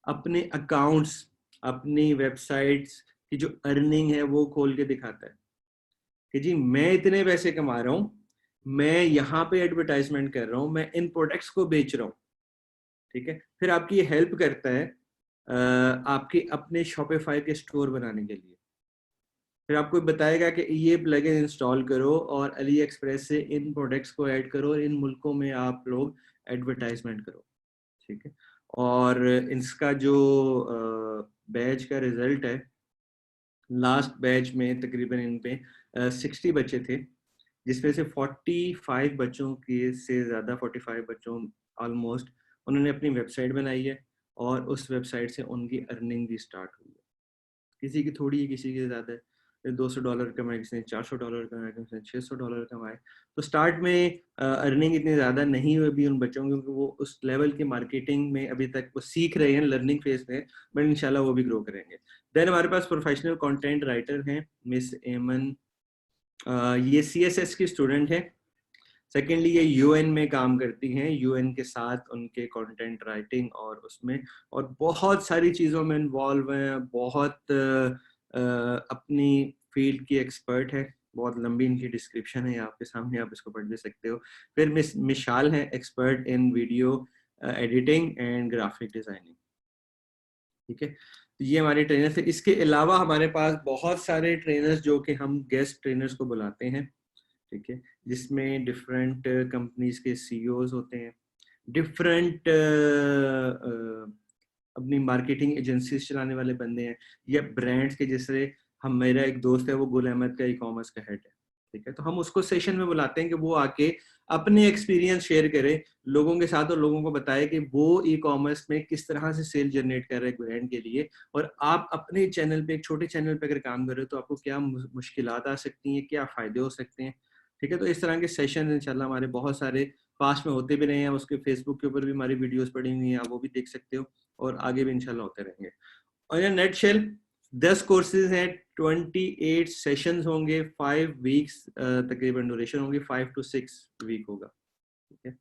अपने अकाउंट्स, अपनी वेबसाइट्स की जो अर्निंग है वो खोल के दिखाता है कि जी मैं इतने पैसे कमा रहा हूँ, मैं यहाँ पे एडवर्टाइजमेंट कर रहा हूँ, मैं इन प्रोडक्ट्स को बेच रहा हूँ, ठीक है। फिर आपकी ये हेल्प करता है आपके अपने शॉपिफाई के स्टोर बनाने के लिए। फिर आपको बताएगा कि ये प्लगइन इंस्टॉल करो और अली एक्सप्रेस से इन प्रोडक्ट्स को ऐड करो और इन मुल्कों में आप लोग एडवर्टाइजमेंट करो, ठीक है। और इसका जो बैच का रिजल्ट है, लास्ट बैच में तकरीबन इन पे 60 बच्चे थे, जिसमें से 45 बच्चों के से ज़्यादा, 45 बच्चों ऑलमोस्ट, उन्होंने अपनी वेबसाइट बनाई है और उस वेबसाइट से उनकी अर्निंग भी स्टार्ट हुई है। किसी की थोड़ी है, किसी की ज़्यादा है। फिर $200 कमाए, किसी ने $400 कमाए, किसी ने $600 कमाए। तो स्टार्ट में अर्निंग इतनी ज़्यादा नहीं हुई अभी उन बच्चों की, क्योंकि वो उस लेवल की मार्केटिंग में अभी तक वो सीख रहे हैं, लर्निंग फेज में, बट इंशाल्लाह वो भी ग्रो करेंगे। देन हमारे पास प्रोफेशनल कंटेंट राइटर हैं मिस एमन, ये CSS की स्टूडेंट है। सेकेंडली ये UN में काम करती हैं, UN के साथ उनके कंटेंट राइटिंग और उसमें और बहुत सारी चीज़ों में इन्वॉल्व हैं, बहुत अपनी फील्ड की एक्सपर्ट है। बहुत लंबी इनकी डिस्क्रिप्शन है आपके सामने, आप इसको पढ़ भी सकते हो। फिर मिस मिशाल है, expert in video editing and graphic designing, ठीक है। तो ये हमारे ट्रेनर्स है। इसके अलावा हमारे पास बहुत सारे ट्रेनर्स जो कि हम गेस्ट ट्रेनर्स को बुलाते हैं, ठीक है, जिसमें डिफरेंट कंपनीज के CEOs होते हैं, डिफरेंट अपनी मार्केटिंग एजेंसीज चलाने वाले बंदे हैं, या ब्रांड्स के, जैसे हम, मेरा एक दोस्त है वो गुल अहमद का ई कॉमर्स का हेड है, ठीक है। तो हम उसको सेशन में बुलाते हैं कि वो आके अपने एक्सपीरियंस शेयर करे लोगों के साथ और लोगों को बताए कि वो ई कॉमर्स में किस तरह से सेल जनरेट कर रहे हैं ब्रांड के लिए। और आप अपने चैनल पे, एक छोटे चैनल पे अगर काम कर रहे हो तो आपको क्या मुश्किलात आ सकती हैं, क्या फ़ायदे हो सकते हैं, ठीक है। तो इस तरह के सेशन इंशाल्लाह हमारे बहुत सारे पास में होते भी रहे हैं। उसके फेसबुक के ऊपर भी हमारी वीडियोस पड़ी हुई हैं, आप वो भी देख सकते हो और आगे भी इंशाल्लाह होते रहेंगे। और इन नेट शेल 10 कोर्सेज हैं, 28 सेशंस होंगे, 5 वीक्स तकरीबन ड्यूरेशन होगी, 5 to 6 वीक होगा, ठीक है।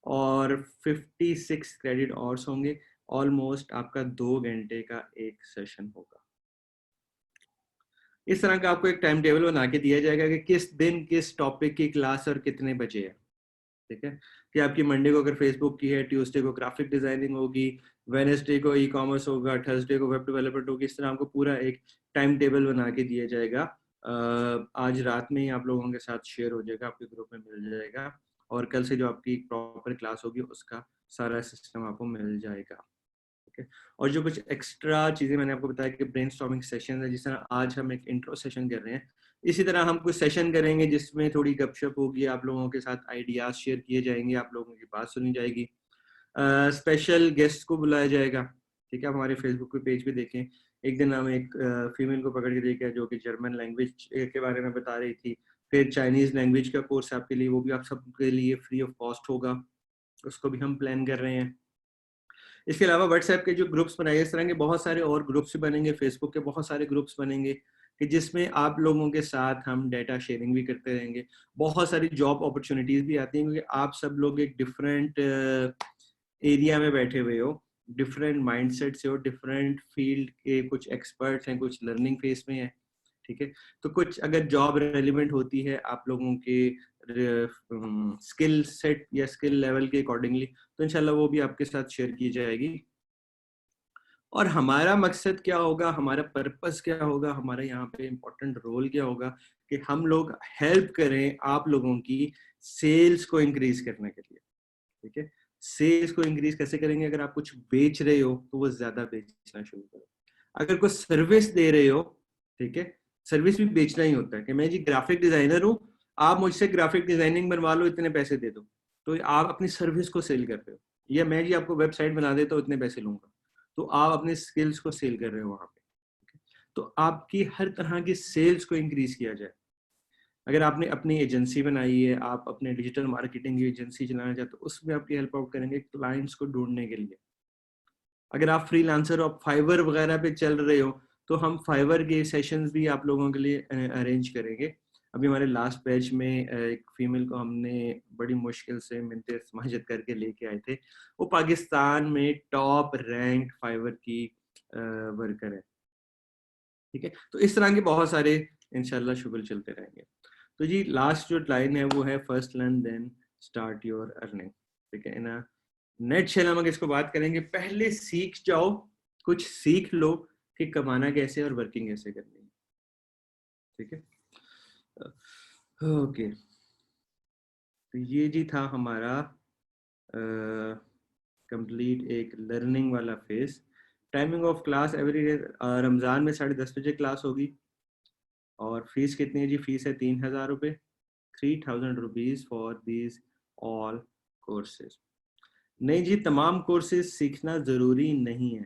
और 56 क्रेडिट आवर्स होंगे, ऑलमोस्ट आपका 2 घंटे का एक सेशन होगा। इस तरह का आपको एक टाइम टेबल बना के दिया जाएगा कि किस दिन किस टॉपिक की क्लास और कितने बजे है। ठीक है, कि आपकी मंडे को अगर फेसबुक की है, ट्यूसडे को ग्राफिक डिजाइनिंग होगी, वेडनेसडे को ई कॉमर्स होगा, थर्सडे को वेब डेवलपमेंट होगी। इस तरह आपको पूरा एक टाइम टेबल बना के दिया जाएगा। आज रात में ही आप लोगों के साथ शेयर हो जाएगा, आपके ग्रुप में मिल जाएगा, और कल से जो आपकी प्रॉपर क्लास होगी उसका सारा सिस्टम आपको मिल जाएगा। ठीक है, और जो कुछ एक्स्ट्रा चीजें मैंने आपको बताया कि ब्रेनस्टॉर्मिंग सेशन है, जिस तरह आज हम एक इंट्रो सेशन कर रहे हैं, इसी तरह हम कुछ सेशन करेंगे जिसमें थोड़ी गपशप होगी, आप लोगों के साथ आइडियाज शेयर किए जाएंगे, आप लोगों की बात सुनी जाएगी, स्पेशल गेस्ट को बुलाया जाएगा। ठीक है, आप हमारे फेसबुक पे पेज पे देखें, एक दिन हम एक फीमेल को पकड़ के देखा जो कि जर्मन लैंग्वेज के बारे में बता रही थी। फिर चाइनीज लैंग्वेज का कोर्स आपके लिए, वो भी आप सबके लिए फ्री ऑफ कॉस्ट होगा, उसको भी हम प्लान कर रहे हैं। इसके अलावा व्हाट्सएप के जो ग्रुप्स बनाए, इस तरह के बहुत सारे और ग्रुप्स बनेंगे, फेसबुक के बहुत सारे ग्रुप्स बनेंगे कि जिसमें आप लोगों के साथ हम डेटा शेयरिंग भी करते रहेंगे। बहुत सारी जॉब अपॉर्चुनिटीज भी आती हैं क्योंकि आप सब लोग एक डिफरेंट एरिया में बैठे हुए हो, डिफरेंट माइंडसेट से हो, डिफरेंट फील्ड के कुछ एक्सपर्ट्स हैं, कुछ लर्निंग फेस में है। ठीक है, तो कुछ अगर जॉब रेलिवेंट होती है आप लोगों के स्किल सेट या स्किल लेवल के अकॉर्डिंगली, तो इंशाल्लाह वो भी आपके साथ शेयर की जाएगी। और हमारा मकसद क्या होगा, हमारा पर्पस क्या होगा, हमारा यहाँ पे इम्पोर्टेंट रोल क्या होगा कि हम लोग हेल्प करें आप लोगों की सेल्स को इंक्रीज करने के लिए। ठीक है, सेल्स को इंक्रीज कैसे करेंगे? अगर आप कुछ बेच रहे हो तो वो ज्यादा बेचना शुरू करो। अगर कोई सर्विस दे रहे हो, ठीक है, सर्विस भी बेचना ही होता है कि मैं जी ग्राफिक डिजाइनर हूँ, आप मुझसे ग्राफिक डिजाइनिंग बनवा लो, इतने पैसे दे दो, तो आप अपनी सर्विस को सेल कर रहे हो। या मैं जी आपको वेबसाइट बना देता हूँ, इतने पैसे लूंगा, तो आप अपने स्किल्स को सेल कर रहे हो वहां पे। तो आपकी हर तरह की सेल्स को इंक्रीज किया जाए। अगर आपने अपनी एजेंसी बनाई है, आप अपने डिजिटल मार्केटिंग की एजेंसी चलाना चाहते हो, उसमें आपकी हेल्प आउट करेंगे क्लाइंट्स को ढूंढने के लिए। अगर आप फ्रीलांसर और फाइवर वगैरह पे चल रहे हो, तो हम फाइवर के सेशंस भी आप लोगों के लिए अरेंज करेंगे। अभी हमारे लास्ट बैच में एक फीमेल को हमने बड़ी मुश्किल से मिन्नतें समाजत करके लेके आए थे। वो पाकिस्तान में टॉप रैंक फाइवर की वर्कर है। ठीक है, तो इस तरह के बहुत सारे इंशाल्लाह शुगल चलते रहेंगे। तो जी लास्ट जो लाइन है वो है first learn then start your earning. ठीक है ना, नेट शेल हम इसको बात करेंगे, पहले सीख जाओ, कुछ सीख लो कि कमाना कैसे और वर्किंग कैसे करनी है। ठीक है, ओके, तो ये जी था हमारा कंप्लीट एक लर्निंग वाला phase. Timing of class every day, Ramzan में 10:30 बजे क्लास होगी। और फीस कितनी है जी? फीस है 3,000 रुपये, 3,000 rupees for these all courses. नहीं जी, तमाम कोर्सेज सीखना ज़रूरी नहीं है।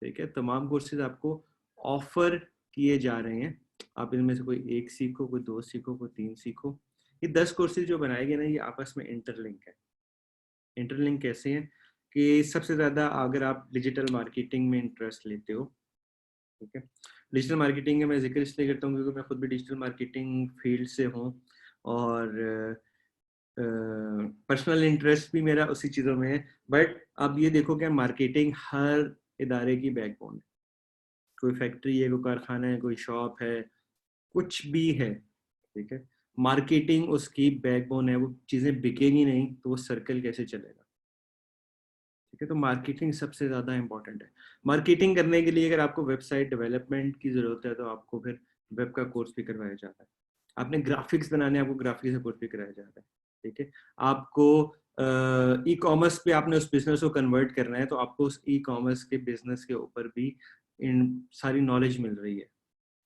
ठीक है, तमाम कोर्सेज आपको ऑफर किए जा रहे हैं। आप इनमें से कोई एक सीखो, कोई दो सीखो, कोई तीन सीखो। ये 10 कोर्सेज जो बनाए गए ना, ये आपस में इंटरलिंक है। इंटरलिंक कैसे हैं कि सबसे ज़्यादा अगर आप डिजिटल मार्केटिंग में इंटरेस्ट लेते हो, ठीक है, डिजिटल मार्केटिंग का मैं जिक्र इसलिए करता हूँ क्योंकि मैं खुद भी डिजिटल मार्केटिंग फील्ड से हूँ, और पर्सनल इंटरेस्ट भी मेरा उसी चीज़ों में है। बट अब ये देखो कि मार्केटिंग हर इदारे की बैकबोन है। कोई फैक्ट्री है, कोई कारखाना है, कोई शॉप है, कुछ भी है, ठीक है, मार्केटिंग उसकी बैकबोन है। वो चीज़ें बिकेंगी नहीं तो वो सर्कल कैसे चलेगा? ठीक है, तो मार्केटिंग सबसे ज़्यादा इंपॉर्टेंट है। मार्केटिंग करने के लिए अगर आपको वेबसाइट डेवलपमेंट की ज़रूरत है तो आपको फिर वेब का कोर्स भी करवाया जाता है। आपने ग्राफिक्स बनाने, आपको ग्राफिक्स का कोर्स भी कराया जाता है। ठीक है, आपको ई कॉमर्स पे आपने उस बिजनेस को कन्वर्ट करना है तो आपको उस ई कॉमर्स के बिजनेस के ऊपर भी इन सारी नॉलेज मिल रही है।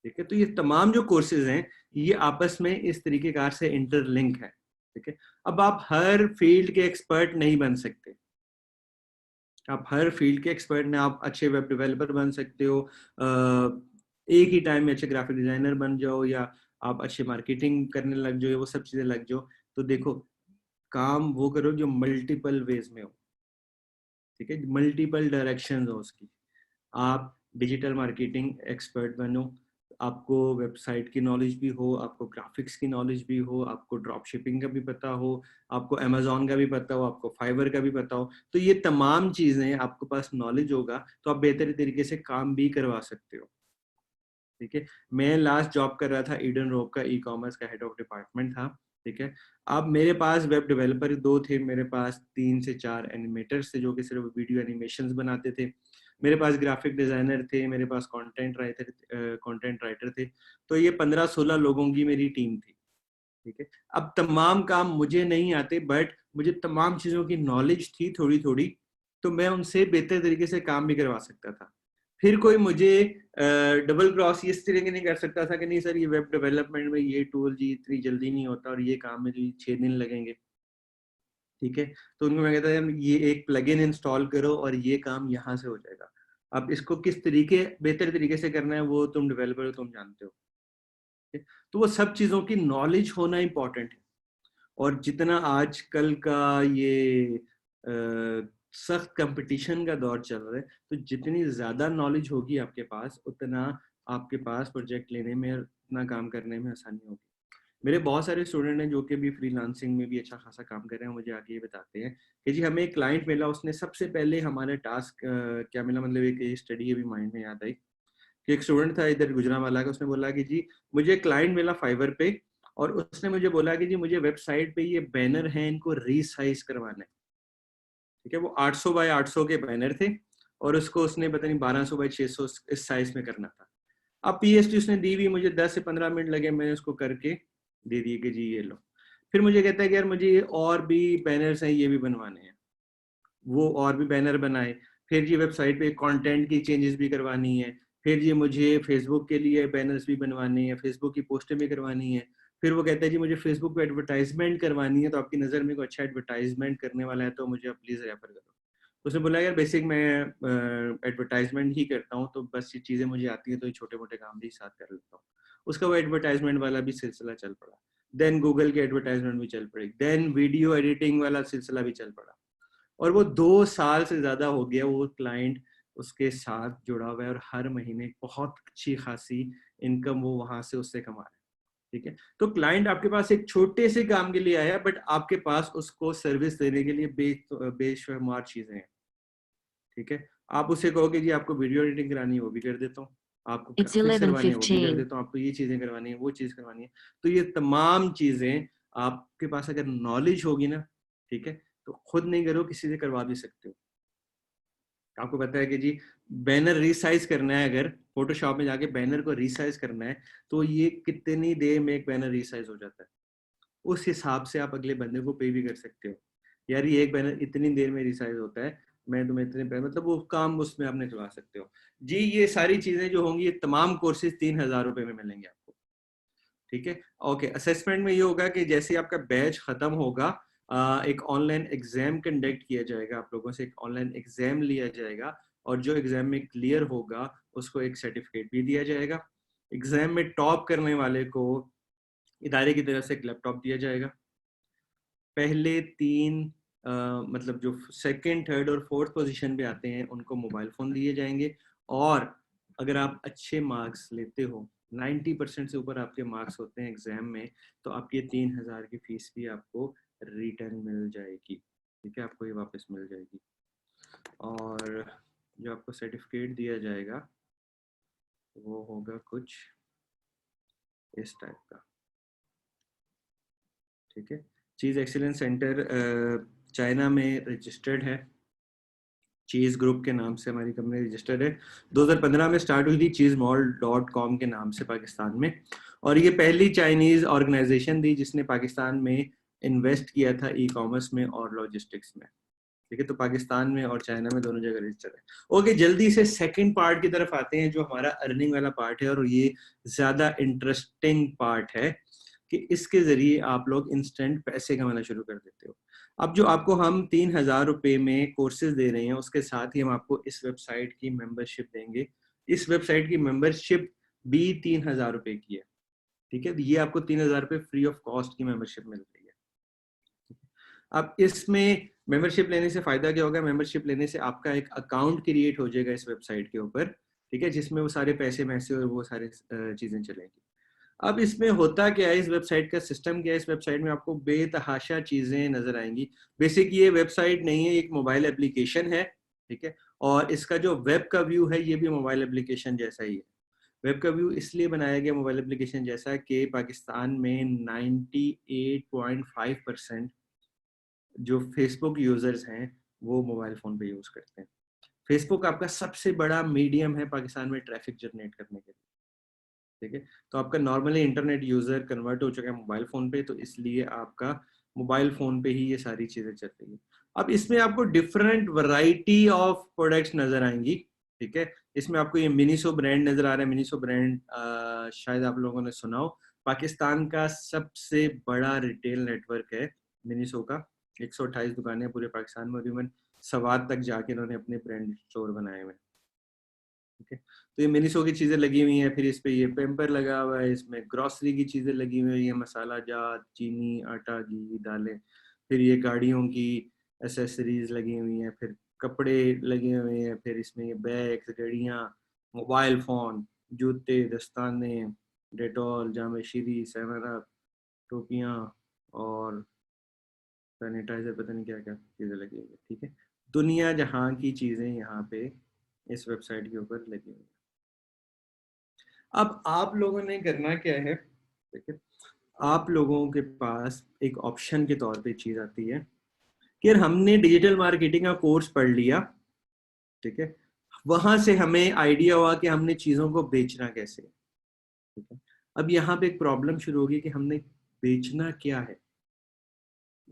ठीक है, तो ये तमाम जो कोर्सेज हैं ये आपस में इस तरीके कार से इंटरलिंक है। ठीक है, अब आप हर फील्ड के एक्सपर्ट नहीं बन सकते। आप हर फील्ड के एक्सपर्ट ने, आप अच्छे वेब डेवलपर बन सकते हो, एक ही टाइम में अच्छे ग्राफिक डिजाइनर बन जाओ, या आप अच्छे मार्केटिंग करने लग जाओ, वो सब चीजें लग जाओ। तो देखो, काम वो करो जो मल्टीपल वेज में हो। ठीक है, मल्टीपल डायरेक्शन हो उसकी। आप डिजिटल मार्केटिंग एक्सपर्ट बनो, आपको वेबसाइट की नॉलेज भी हो, आपको ग्राफिक्स की नॉलेज भी हो, आपको ड्रॉप शिपिंग का भी पता हो, आपको अमेजोन का भी पता हो, आपको फाइवर का भी पता हो। तो ये तमाम चीजें आपके पास नॉलेज होगा तो आप बेहतर तरीके से काम भी करवा सकते हो। ठीक है, मैं लास्ट जॉब कर रहा था ईडन रोप का, ई कॉमर्स का हेड ऑफ डिपार्टमेंट था। ठीक है। अब मेरे पास वेब डेवलपर 2 थे, मेरे पास 3 से 4 एनिमेटर्स थे जो कि सिर्फ वीडियो एनिमेशंस बनाते थे, मेरे पास ग्राफिक डिजाइनर थे, मेरे पास कंटेंट राइटर थे। तो ये 15-16 लोगों की मेरी टीम थी। ठीक है। अब तमाम काम मुझे नहीं आते, बट मुझे तमाम चीज़ों की नॉलेज थी थोड़ी थोड़ी, तो मैं उनसे बेहतर तरीके से काम भी करवा सकता था। फिर कोई मुझे डबल क्रॉस इस तरीके नहीं कर सकता था कि नहीं सर ये वेब डेवलपमेंट में ये टूल जी इतनी जल्दी नहीं होता और ये काम में जी 6 दिन लगेंगे। ठीक है। तो उनको मैं कहता था ये एक प्लगइन इंस्टॉल करो और ये काम यहाँ से हो जाएगा। अब इसको किस तरीके बेहतर तरीके से करना है वो तुम डेवलपर हो, तुम जानते हो। तो वो सब चीज़ों की नॉलेज होना इंपॉर्टेंट है। और जितना आजकल का ये सख्त कंपटीशन का दौर चल रहा है, तो जितनी ज़्यादा नॉलेज होगी आपके पास, उतना आपके पास प्रोजेक्ट लेने में, उतना काम करने में आसानी होगी। मेरे बहुत सारे स्टूडेंट हैं जो कि भी फ्रीलांसिंग में भी अच्छा खासा काम कर रहे हैं, मुझे आके ये बताते हैं कि जी हमें एक क्लाइंट मिला, उसने सबसे पहले हमारे टास्क क्या मिला, मतलब एक स्टडी अभी माइंड में याद आई कि एक स्टूडेंट था इधर गुजरांवाला का, उसने बोला कि जी मुझे क्लाइंट मिला फाइवर पे, और उसने मुझे बोला कि जी मुझे वेबसाइट पे ये बैनर हैं इनको रीसाइज करवाना है। ठीक है। वो 800 बाय 800 के बैनर थे और उसको उसने पता नहीं 1200 बाय 600 इस साइज में करना था। अब पीएसटी उसने दी हुई, मुझे 10 से 15 मिनट लगे, मैंने उसको करके दे दिए कि जी ये लो। फिर मुझे कहता है कि यार मुझे ये और भी बैनर्स हैं ये भी बनवाने हैं, वो और भी बैनर बनाए। फिर ये वेबसाइट पे कंटेंट की चेंजेस भी करवानी है, फिर ये मुझे फेसबुक के लिए बैनर्स भी बनवाने हैं, फेसबुक की पोस्टें भी करवानी है। फिर वो कहता है जी मुझे फेसबुक पे एडवर्टाइजमेंट करवानी है, तो आपकी नज़र में कोई अच्छा एडवर्टाइजमेंट करने वाला है तो मुझे आप प्लीज़ रेफर करो। तो उसने बोला यार बेसिक मैं एडवर्टाइजमेंट ही करता हूँ, तो बस ये चीज़ें मुझे आती हैं, तो ये छोटे मोटे काम भी साथ कर लेता हूँ। उसका वो एडवर्टाइजमेंट वाला भी सिलसिला चल पड़ा, देन गूगल की एडवर्टाइजमेंट भी चल पड़ी, देन वीडियो एडिटिंग वाला सिलसिला भी चल पड़ा। और वो 2 साल से ज्यादा हो गया वो क्लाइंट उसके साथ जुड़ा हुआ है, और हर महीने बहुत अच्छी खासी इनकम वो वहां से उससे कमा रहा है। ठीक है। तो क्लाइंट आपके पास एक छोटे से काम के लिए आया, बट आपके पास उसको सर्विस देने के लिए बेशुमार चीजें हैं। ठीक है। आप उसे कहोगे जी आपको वीडियो एडिटिंग करानी है, वो भी कर देता हूँ, आपको It's ग्राफिक्स करवानी है वो भी कर 11:15. देता हूँ, आपको ये चीजें करवानी है वो चीज करवानी है। तो ये तमाम चीजें आपके पास अगर नॉलेज होगी ना, ठीक है, तो खुद नहीं करो, किसी से करवा भी सकते हो। आपको पता है कि जी बैनर रीसाइज करना है, अगर फोटोशॉप में जाके बैनर को रीसाइज करना है, तो ये कितनी देर में एक बैनर रीसाइज हो जाता है, उस हिसाब से आप अगले बंदे को पे भी कर सकते हो। यार ये एक बैनर इतनी देर में रिसाइज होता है, मैं तुम्हें इतने पैसे, मतलब वो काम उसमें आपने करवा सकते हो। जी ये सारी चीजें जो होंगी, ये तमाम कोर्सेज 3000 रुपए में मिलेंगे आपको। ठीक है। ओके। असेसमेंट में ये होगा कि जैसे आपका बैच खत्म होगा, एक ऑनलाइन एग्जाम कंडक्ट किया जाएगा, आप लोगों से एक ऑनलाइन एग्जाम लिया जाएगा, और जो एग्जाम में क्लियर होगा उसको एक सर्टिफिकेट भी दिया जाएगा। एग्जाम में टॉप करने वाले को इदारे की तरफ से एक लैपटॉप दिया जाएगा। पहले 3 मतलब जो सेकंड, थर्ड और फोर्थ पोजीशन पे आते हैं उनको मोबाइल फोन दिए जाएंगे। और अगर आप अच्छे मार्क्स लेते हो, 90% से ऊपर आपके मार्क्स होते हैं एग्जाम में, तो आपकी 3000 की फीस भी आपको रिटर्न मिल जाएगी। ठीक है, आपको ये वापस मिल जाएगी। और जो आपको सर्टिफिकेट दिया जाएगा वो होगा कुछ इस टाइप का। ठीक है। चीज एक्सीलेंस सेंटर चाइना में रजिस्टर्ड है, चीज ग्रुप के नाम से हमारी कंपनी रजिस्टर्ड है। 2015 में स्टार्ट हुई थी cheesemall.com के नाम से पाकिस्तान में, और ये पहली चाइनीज ऑर्गेनाइजेशन थी जिसने पाकिस्तान में इन्वेस्ट किया था ई कॉमर्स में और लॉजिस्टिक्स में। ठीक है। तो पाकिस्तान में और चाइना में दोनों जगह रजिस्टर्ड है। ओके, जल्दी से सेकंड पार्ट की तरफ आते हैं जो हमारा अर्निंग वाला पार्ट है, और ये ज्यादा इंटरेस्टिंग पार्ट है कि इसके जरिए आप लोग इंस्टेंट पैसे कमाना शुरू कर देते हो। अब जो आपको हम 3000 रुपए में कोर्सेज दे रहे हैं, उसके साथ ही हम आपको इस वेबसाइट की मेंबरशिप देंगे। इस वेबसाइट की मेंबरशिप भी 3000 रुपए की है। ठीक है। ये आपको 3000 रुपए फ्री ऑफ कॉस्ट की मेंबरशिप मिल रही है। अब इसमें मेंबरशिप लेने से फायदा क्या होगा? मेंबरशिप लेने से आपका एक अकाउंट क्रिएट हो जाएगा इस वेबसाइट के ऊपर, ठीक है, जिसमें वो सारे पैसे मैसे और वो सारे चीजें चलेंगी। अब इसमें होता क्या है, इस वेबसाइट का सिस्टम क्या है? इस वेबसाइट में आपको बेतहाशा चीजें नजर आएंगी। बेसिक ये वेबसाइट नहीं है, एक मोबाइल एप्लीकेशन है। ठीक है। और इसका जो वेब का व्यू है ये भी मोबाइल एप्लीकेशन जैसा ही है। वेब का व्यू इसलिए बनाया गया मोबाइल एप्लीकेशन जैसा कि पाकिस्तान में 98.5% जो फेसबुक यूजर्स हैं वो मोबाइल फ़ोन पे यूज़ करते हैं। फेसबुक आपका सबसे बड़ा मीडियम है पाकिस्तान में ट्रैफिक जनरेट करने के लिए, ठीक है। तो आपका नॉर्मली इंटरनेट यूज़र कन्वर्ट हो चुका है मोबाइल फ़ोन पे, तो इसलिए आपका मोबाइल फ़ोन पे ही ये सारी चीज़ें चल रही है। अब इसमें आपको डिफरेंट वैरायटी ऑफ प्रोडक्ट्स नज़र आएंगी, ठीक है। इसमें आपको ये मिनीसो ब्रांड नज़र आ रहा है। मिनीसो ब्रांड शायद आप लोगों ने सुना हो, पाकिस्तान का सबसे बड़ा रिटेल नेटवर्क है मिनीसो का। 128 दुकानें पूरे पाकिस्तान में, और इवन सवात तक जाके इन्होंने अपने ब्रांड स्टोर बनाए हुए हैं, ठीक है। तो ये मिनीसो की चीज़ें लगी हुई हैं, फिर इस पे ये पेम्पर लगा हुआ है, इसमें ग्रॉसरी की चीज़ें लगी हुई हैं, मसाला जात, चीनी, आटा, घी, दालें, फिर ये गाड़ियों की एसेसरीज लगी हुई हैं, फिर कपड़े लगे हुए हैं, फिर इसमें ये बैग्स, घड़ियाँ, मोबाइल फ़ोन, जूते, दस्ताने, डेटॉल, जामे शीरी, 7 अप, टोपियाँ और सैनिटाइजर, पता नहीं क्या क्या चीज़ें लगी हुई है, ठीक है। दुनिया जहाँ की चीज़ें यहाँ पे इस वेबसाइट के ऊपर लगी हुई है। अब आप लोगों ने करना क्या है, ठीक है, आप लोगों के पास एक ऑप्शन के तौर पे चीज़ आती है कि यार हमने डिजिटल मार्केटिंग का कोर्स पढ़ लिया, ठीक है, वहां से हमें आइडिया हुआ कि हमने चीज़ों को बेचना कैसे, ठीक है। अब यहाँ पे एक प्रॉब्लम शुरू होगी कि हमने बेचना क्या है,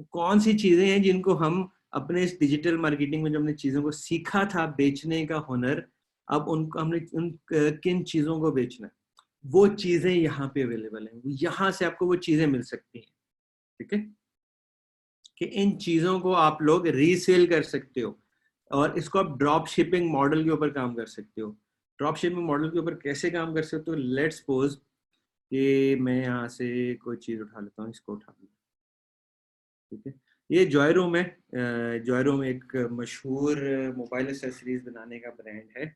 कौन सी चीज़ें हैं जिनको हम अपने इस डिजिटल मार्केटिंग में जो हमने चीज़ों को सीखा था बेचने का हुनर, अब उनको हमने उन किन चीज़ों को बेचना है, वो चीज़ें यहाँ पे अवेलेबल हैं। यहाँ से आपको वो चीज़ें मिल सकती हैं, ठीक है, कि इन चीज़ों को आप लोग रीसेल कर सकते हो, और इसको आप ड्रॉप शिपिंग मॉडल के ऊपर काम कर सकते हो। ड्रॉप शिपिंग मॉडल के ऊपर कैसे काम कर सकते हो, लेट्स सपोज कि मैं यहाँ से कोई चीज़ उठा लेता हूँ, इसको उठा लिया, ठीक है। ये जॉय रूम है। जॉय रूम एक मशहूर मोबाइल एसेसरीज बनाने का ब्रांड है।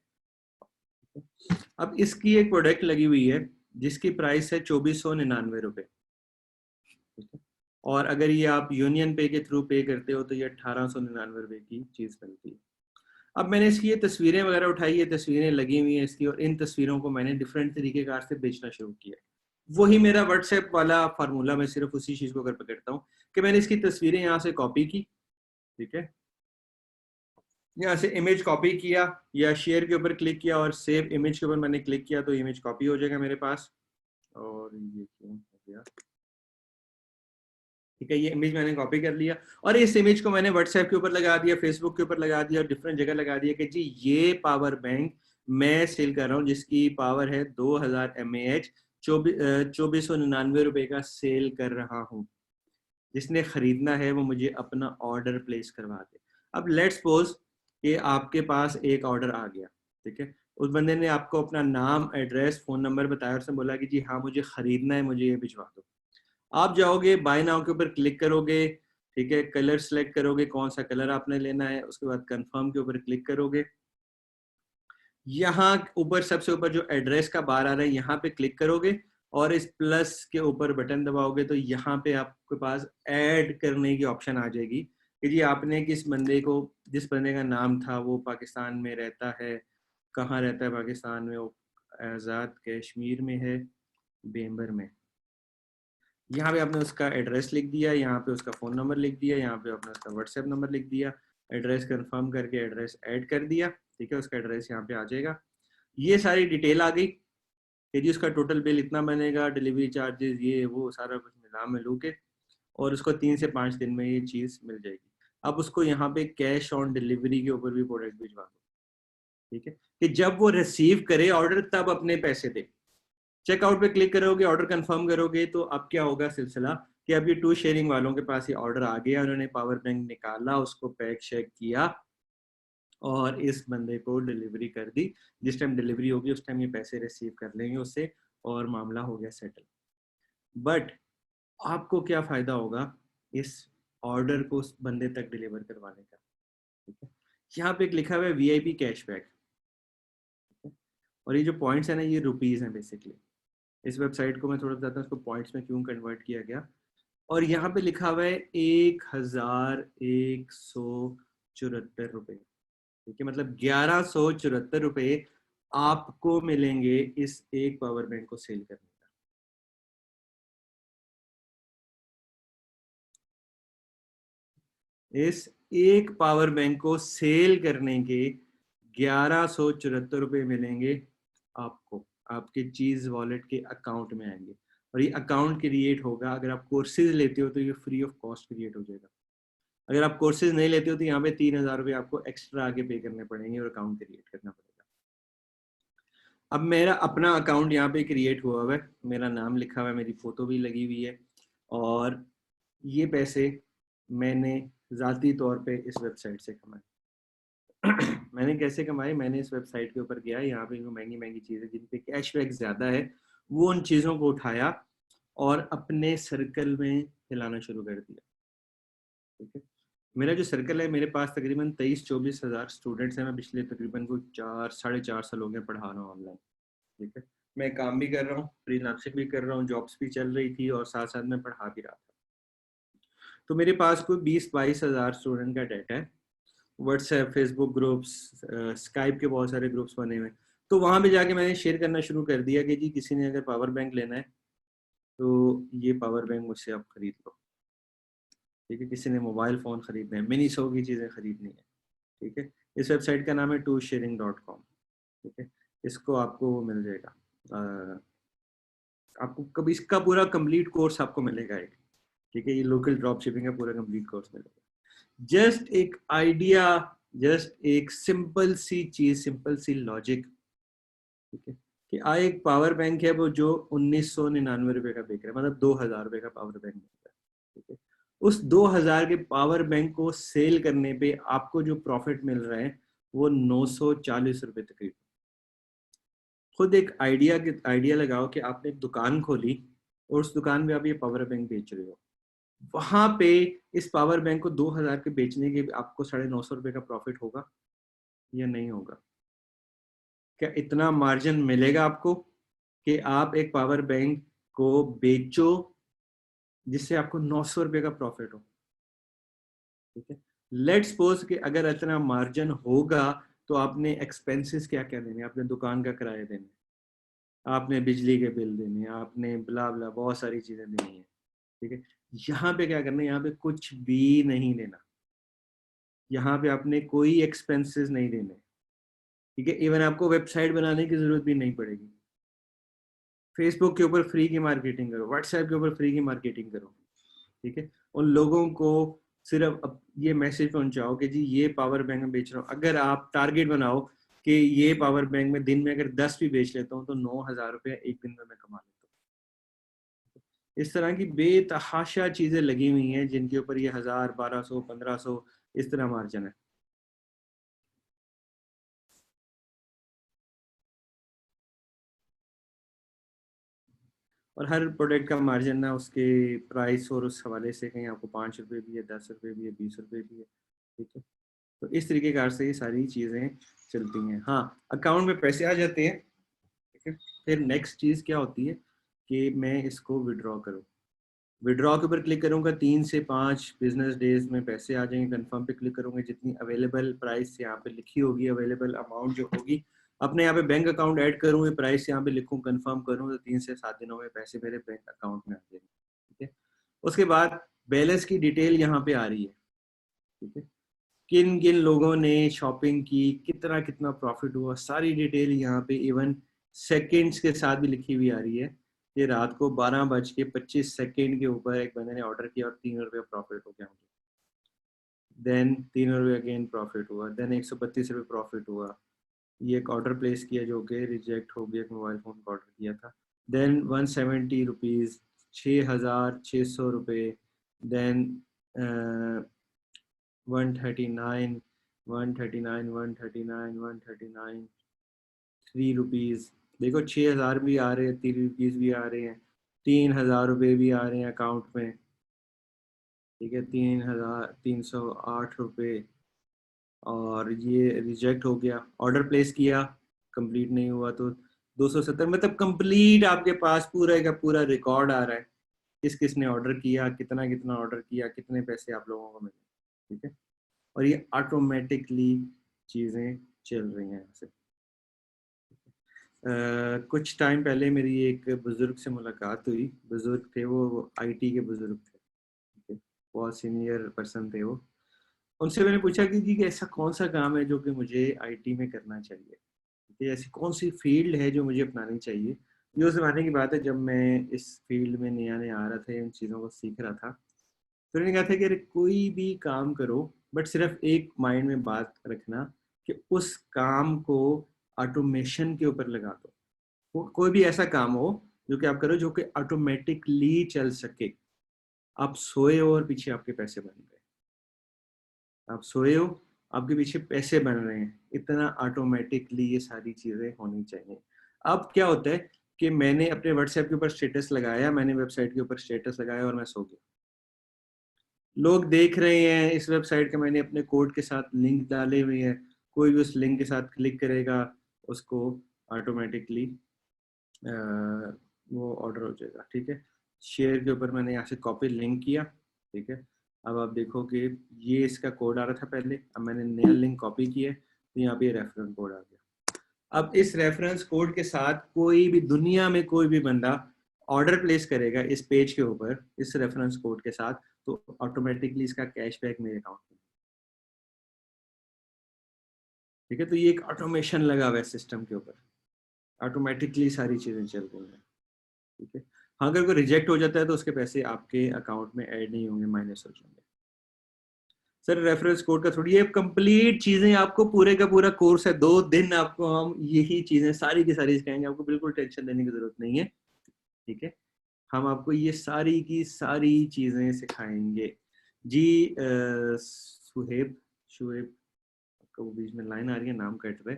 अब इसकी एक प्रोडक्ट लगी हुई है जिसकी प्राइस है 2499 रुपये, ठीक है। और अगर ये आप यूनियन पे के थ्रू पे करते हो तो ये 1899 रुपये की चीज़ बनती है। अब मैंने इसकी ये तस्वीरें वगैरह उठाई है, तस्वीरें लगी हुई हैं इसकी, और इन तस्वीरों को मैंने डिफरेंट तरीके कार से बेचना शुरू किया। वही मेरा व्हाट्सएप वाला फार्मूला, मैं सिर्फ उसी चीज़ को अगर पकड़ता हूँ कि मैंने इसकी तस्वीरें यहाँ से कॉपी की, ठीक है, यहाँ से इमेज कॉपी किया या शेयर के ऊपर क्लिक किया और सेव इमेज के ऊपर मैंने क्लिक किया तो इमेज कॉपी हो जाएगा मेरे पास। और ये क्यों हो गया, ठीक है, ये इमेज मैंने कॉपी कर लिया और इस इमेज को मैंने व्हाट्सएप के ऊपर लगा दिया, फेसबुक के ऊपर लगा दिया और डिफरेंट जगह लगा दिया कि जी ये पावर बैंक मैं सेल कर रहा हूँ जिसकी पावर है 2000 mAh, 2499 रुपये का सेल कर रहा हूँ। जिसने खरीदना है वो मुझे अपना ऑर्डर प्लेस करवा दे। अब लेट्स सपोज कि आपके पास एक ऑर्डर आ गया, ठीक है, उस बंदे ने आपको अपना नाम, एड्रेस, फ़ोन नंबर बताया और उसने बोला कि जी हाँ मुझे ख़रीदना है, मुझे ये भिजवा दो। आप जाओगे बाय नाउ के ऊपर क्लिक करोगे, ठीक है, कलर सेलेक्ट करोगे कौन सा कलर आपने लेना है, उसके बाद कंफर्म के ऊपर क्लिक करोगे। यहाँ ऊपर सबसे ऊपर जो एड्रेस का बार आ रहा है यहाँ पे क्लिक करोगे और इस प्लस के ऊपर बटन दबाओगे तो यहाँ पे आपके पास ऐड करने की ऑप्शन आ जाएगी कि जी आपने किस बंदे को, जिस बंदे का नाम था वो पाकिस्तान में रहता है, कहाँ रहता है पाकिस्तान में, वो आज़ाद कश्मीर में है, बेम्बर में। यहाँ पे आपने उसका एड्रेस लिख दिया, यहाँ पे उसका फ़ोन नंबर लिख दिया, यहाँ पे आपने उसका व्हाट्सएप नंबर लिख दिया, एड्रेस कंफर्म करके एड्रेस ऐड कर दिया, ठीक है, उसका एड्रेस यहाँ पे आ जाएगा। ये सारी डिटेल आ गई कि जी उसका टोटल बिल इतना बनेगा, डिलीवरी चार्जेस, ये वो सारा कुछ मिला मिलू के, और उसको 3 से 5 दिन में ये चीज़ मिल जाएगी। अब उसको यहाँ पे कैश ऑन डिलीवरी के ऊपर भी प्रोडक्ट भिजवा दो, ठीक है, कि जब वो रिसीव करे ऑर्डर तब अपने पैसे दे। चेकआउट पे क्लिक करोगे, ऑर्डर कंफर्म करोगे तो अब क्या होगा सिलसिला कि अब ये टू शेयरिंग वालों के पास ये ऑर्डर आ गया, उन्होंने पावर बैंक निकाला, उसको पैक शेक किया और इस बंदे को डिलीवरी कर दी। जिस टाइम डिलीवरी होगी उस टाइम ये पैसे रिसीव कर लेंगे उससे और मामला हो गया सेटल। बट आपको क्या फ़ायदा होगा इस ऑर्डर को उस बंदे तक डिलीवर करवाने का, ठीक है। यहाँ पे एक लिखा हुआ है वीआईपी कैशबैक, और ये जो पॉइंट्स है ना ये रुपीज़ हैं बेसिकली। इस वेबसाइट को मैं थोड़ा बताता हूँ इसको पॉइंट्स में क्यों कन्वर्ट किया गया। और यहाँ पे लिखा हुआ है 1174 रुपये, ठीक है, मतलब 1174 रुपये आपको मिलेंगे इस एक पावर बैंक को सेल करने का। इस एक पावर बैंक को सेल करने के 1174 रुपए मिलेंगे आपको, आपके चीज वॉलेट के अकाउंट में आएंगे। और ये अकाउंट क्रिएट होगा, अगर आप कोर्सेज लेते हो तो ये फ्री ऑफ कॉस्ट क्रिएट हो जाएगा। अगर आप कोर्सेज नहीं लेते हो तो यहाँ पे 3000 रुपये आपको एक्स्ट्रा आगे पे करने पड़ेंगे और अकाउंट क्रिएट करना पड़ेगा। अब मेरा अपना अकाउंट यहाँ पे क्रिएट हुआ हुआ है, मेरा नाम लिखा हुआ है, मेरी फोटो भी लगी हुई है, और ये पैसे मैंने ज़ाती तौर पे इस वेबसाइट से कमाए। मैंने कैसे कमाए? मैंने इस वेबसाइट के ऊपर गया, यहाँ पे जो महंगी महंगी चीज़ें जिन पे कैशबैक ज़्यादा है, वो उन चीज़ों को उठाया और अपने सर्कल में खिलाना शुरू कर दिया। ठीक है, मेरा जो सर्कल है, मेरे पास तकरीबन 23-24 हज़ार स्टूडेंट्स हैं। मैं पिछले तकरीबन को 4-4.5 साल हो गए पढ़ा रहा हूँ ऑनलाइन। ठीक है, मैं काम भी कर रहा हूँ, फ्रीलांसिंग भी कर रहा हूँ, जॉब्स भी चल रही थी और साथ साथ मैं पढ़ा भी रहा था। तो मेरे पास कोई 20-22 हज़ार स्टूडेंट का डाटा है। व्हाट्सएप, फेसबुक ग्रुप्स, स्काइप के बहुत सारे ग्रुप्स बने हुए। तो वहाँ पे जाके मैंने शेयर करना शुरू कर दिया कि जी किसी ने अगर पावर बैंक लेना है तो ये पावर बैंक मुझसे आप खरीद लो। ठीक है, किसी ने मोबाइल फ़ोन खरीदना है, मिनी सो की चीज़ें खरीदनी है। ठीक है, इस वेबसाइट का नाम है tosharing.com। ठीक है, इसको आपको वो मिल जाएगा, आपको कभी इसका पूरा कंप्लीट कोर्स आपको मिलेगा एक। ठीक है, ये लोकल ड्रॉप शिपिंग का पूरा कंप्लीट कोर्स मिलेगा। जस्ट एक आइडिया, जस्ट एक सिंपल सी चीज, सिंपल सी लॉजिक। ठीक है, कि एक पावर बैंक है वो जो 1999 रुपए का बिक रहा है, मतलब 2000 रुपए का पावर बैंक बिक रहा है। ठीक है, उस 2000 के पावर बैंक को सेल करने पे आपको जो प्रॉफिट मिल रहा है वो 940 रुपए तकरीबन। खुद एक आइडिया लगाओ कि आपने एक दुकान खोली और उस दुकान में आप ये पावर बैंक बेच रहे हो। वहां पे इस पावर बैंक को 2000 के बेचने के आपको 950 रुपए का प्रॉफिट होगा या नहीं होगा? क्या इतना मार्जिन मिलेगा आपको कि आप एक पावर बैंक को बेचो जिससे आपको 900 रुपए का प्रॉफिट हो? ठीक है, लेट्स सपोज कि अगर इतना मार्जिन होगा तो आपने एक्सपेंसेस क्या क्या देने? आपने दुकान का किराया देना, आपने बिजली के बिल देने, आपने ब्ला ब्ला बहुत सारी चीजें देनी है। ठीक है, यहाँ पे क्या करना है? यहाँ पे कुछ भी नहीं देना, यहाँ पे आपने कोई एक्सपेंसेस नहीं देने। ठीक है, इवन आपको वेबसाइट बनाने की जरूरत भी नहीं पड़ेगी। फेसबुक के ऊपर फ्री की मार्केटिंग करो, व्हाट्सएप के ऊपर फ्री की मार्केटिंग करो। ठीक है, उन लोगों को सिर्फ अब ये मैसेज पहुंचाओ कि जी ये पावर बैंक में बेच रहा हूँ। अगर आप टारगेट बनाओ कि ये पावर बैंक में दिन में अगर 10 भी बेच लेता हूँ तो 9,000 रुपये एक दिन में मैं कमा लेता हूँ। इस तरह की बेतहाशा चीजें लगी हुई हैं जिनके ऊपर ये 1000, 1200, 1500 इस तरह मार्जिन है। और हर प्रोडक्ट का मार्जिन ना उसके प्राइस और उस हवाले से, कहीं आपको 5 रुपये भी है, 10 रुपये भी है, 20 रुपये भी है। ठीक है, तो इस तरीके कार से ये सारी चीज़ें चलती हैं। हाँ, अकाउंट में पैसे आ जाते हैं। ठीक है, फिर नेक्स्ट चीज़ क्या होती है कि मैं इसको विड्रॉ करूँ। विड्रॉ के ऊपर क्लिक करूँगा, 3 से 5 बिजनेस डेज में पैसे आ जाएंगे। कंफर्म पे क्लिक करूँगा, जितनी अवेलेबल प्राइस यहाँ पे लिखी होगी, अवेलेबल अमाउंट जो होगी, अपने यहाँ पे बैंक अकाउंट ऐड करूँ, ये प्राइस यहाँ पे लिखूँ, कंफर्म करूँ, तो 3 से 7 दिनों में पैसे मेरे बैंक अकाउंट में आ जाएंगे। ठीक है, उसके बाद बैलेंस की डिटेल यहाँ पे आ रही है। ठीक है, किन किन लोगों ने शॉपिंग की, कितना कितना प्रॉफिट हुआ, सारी डिटेल यहाँ पे इवन सेकंड्स के साथ भी लिखी हुई आ रही है। ये रात को 12:25 के ऊपर एक बंदे ने ऑर्डर किया और 3 रुपये प्रॉफिट हो गया मुझे। देन 3 रुपये अगेन प्रॉफिट हुआ, देन 132 रुपये प्रॉफिट हुआ। ये एक ऑर्डर प्लेस किया जो कि रिजेक्ट हो गया, एक मोबाइल फ़ोन का ऑर्डर किया था। देन 170 रुपीज़, 6,600 रुपये। Then 139, 139, 139, 139, 3 rupees. देखो 6,000 भी आ रहे हैं, 3 रुपीज़ भी आ रहे हैं, 3,000 रुपये भी आ रहे हैं अकाउंट में। ठीक है, 3,308 रुपये। और ये रिजेक्ट हो गया, ऑर्डर प्लेस किया, कंप्लीट नहीं हुआ तो 270। मतलब कंप्लीट आपके पास पूरा का पूरा रिकॉर्ड आ रहा है, किस किस ने ऑर्डर किया, कितना कितना ऑर्डर किया, कितने पैसे आप लोगों को मिले। ठीक है, और ये ऑटोमेटिकली चीज़ें चल रही हैं ऐसे। कुछ टाइम पहले मेरी एक बुजुर्ग से मुलाकात हुई। बुजुर्ग थे वो, आईटी के बुजुर्ग थे, ठीक है, बहुत सीनियर पर्सन थे वो। उनसे मैंने पूछा कि ऐसा कौन सा काम है जो कि मुझे आईटी में करना चाहिए, कि ऐसी कौन सी फील्ड है जो मुझे अपनानी चाहिए। ये उस ज़माने की बात है जब मैं इस फील्ड में नया नया आ रहा था, इन चीज़ों को सीख रहा था। तो उन्होंने कहा था कि अरे कोई भी काम करो, बट सिर्फ एक माइंड में बात रखना कि उस काम को ऑटोमेशन के ऊपर लगा दो। कोई भी ऐसा काम हो जो कि आप करो जो कि ऑटोमेटिकली चल सके। आप सोए हो और पीछे आपके पैसे बन रहे हैं, आप सोए हो, आपके पीछे पैसे बन रहे हैं, इतना ऑटोमेटिकली ये सारी चीजें होनी चाहिए। अब क्या होता है कि मैंने अपने व्हाट्सएप के ऊपर स्टेटस लगाया, मैंने वेबसाइट के ऊपर स्टेटस लगाया और मैं सो गया। लोग देख रहे हैं इस वेबसाइट के, मैंने अपने कोड के साथ लिंक डाले हुए हैं, कोई भी उस लिंक के साथ क्लिक करेगा उसको ऑटोमेटिकली वो ऑर्डर हो जाएगा, ठीक है। शेयर के ऊपर मैंने यहाँ से कॉपी लिंक किया, ठीक है। अब आप देखो कि ये इसका कोड आ रहा था पहले, अब मैंने नया लिंक कॉपी किया तो यहाँ पे रेफरेंस कोड आ गया। अब इस रेफरेंस कोड के साथ कोई भी दुनिया में कोई भी बंदा ऑर्डर प्लेस करेगा इस पेज के ऊपर इस रेफरेंस कोड के साथ, तो ऑटोमेटिकली इसका कैशबैक मेरे अकाउंट में, ठीक है। तो ये एक ऑटोमेशन लगा हुआ है सिस्टम के ऊपर, ऑटोमेटिकली सारी चीजें चल रही हैं, ठीक है। हाँ, अगर कोई रिजेक्ट हो जाता है तो उसके पैसे आपके अकाउंट में ऐड नहीं होंगे, माइनस हो जाएंगे। सर रेफरेंस कोड का थोड़ी, ये कंप्लीट चीजें आपको, पूरे का पूरा कोर्स है 2 दिन, आपको हम यही चीजें सारी की सारी सिखाएंगे, आपको बिल्कुल टेंशन लेने की जरूरत नहीं है, ठीक है। हम आपको ये सारी की सारी चीजें सिखाएंगे जी। सुहेब, शुएब, आपका वो बीच में लाइन आ रही है, नाम कट रहे।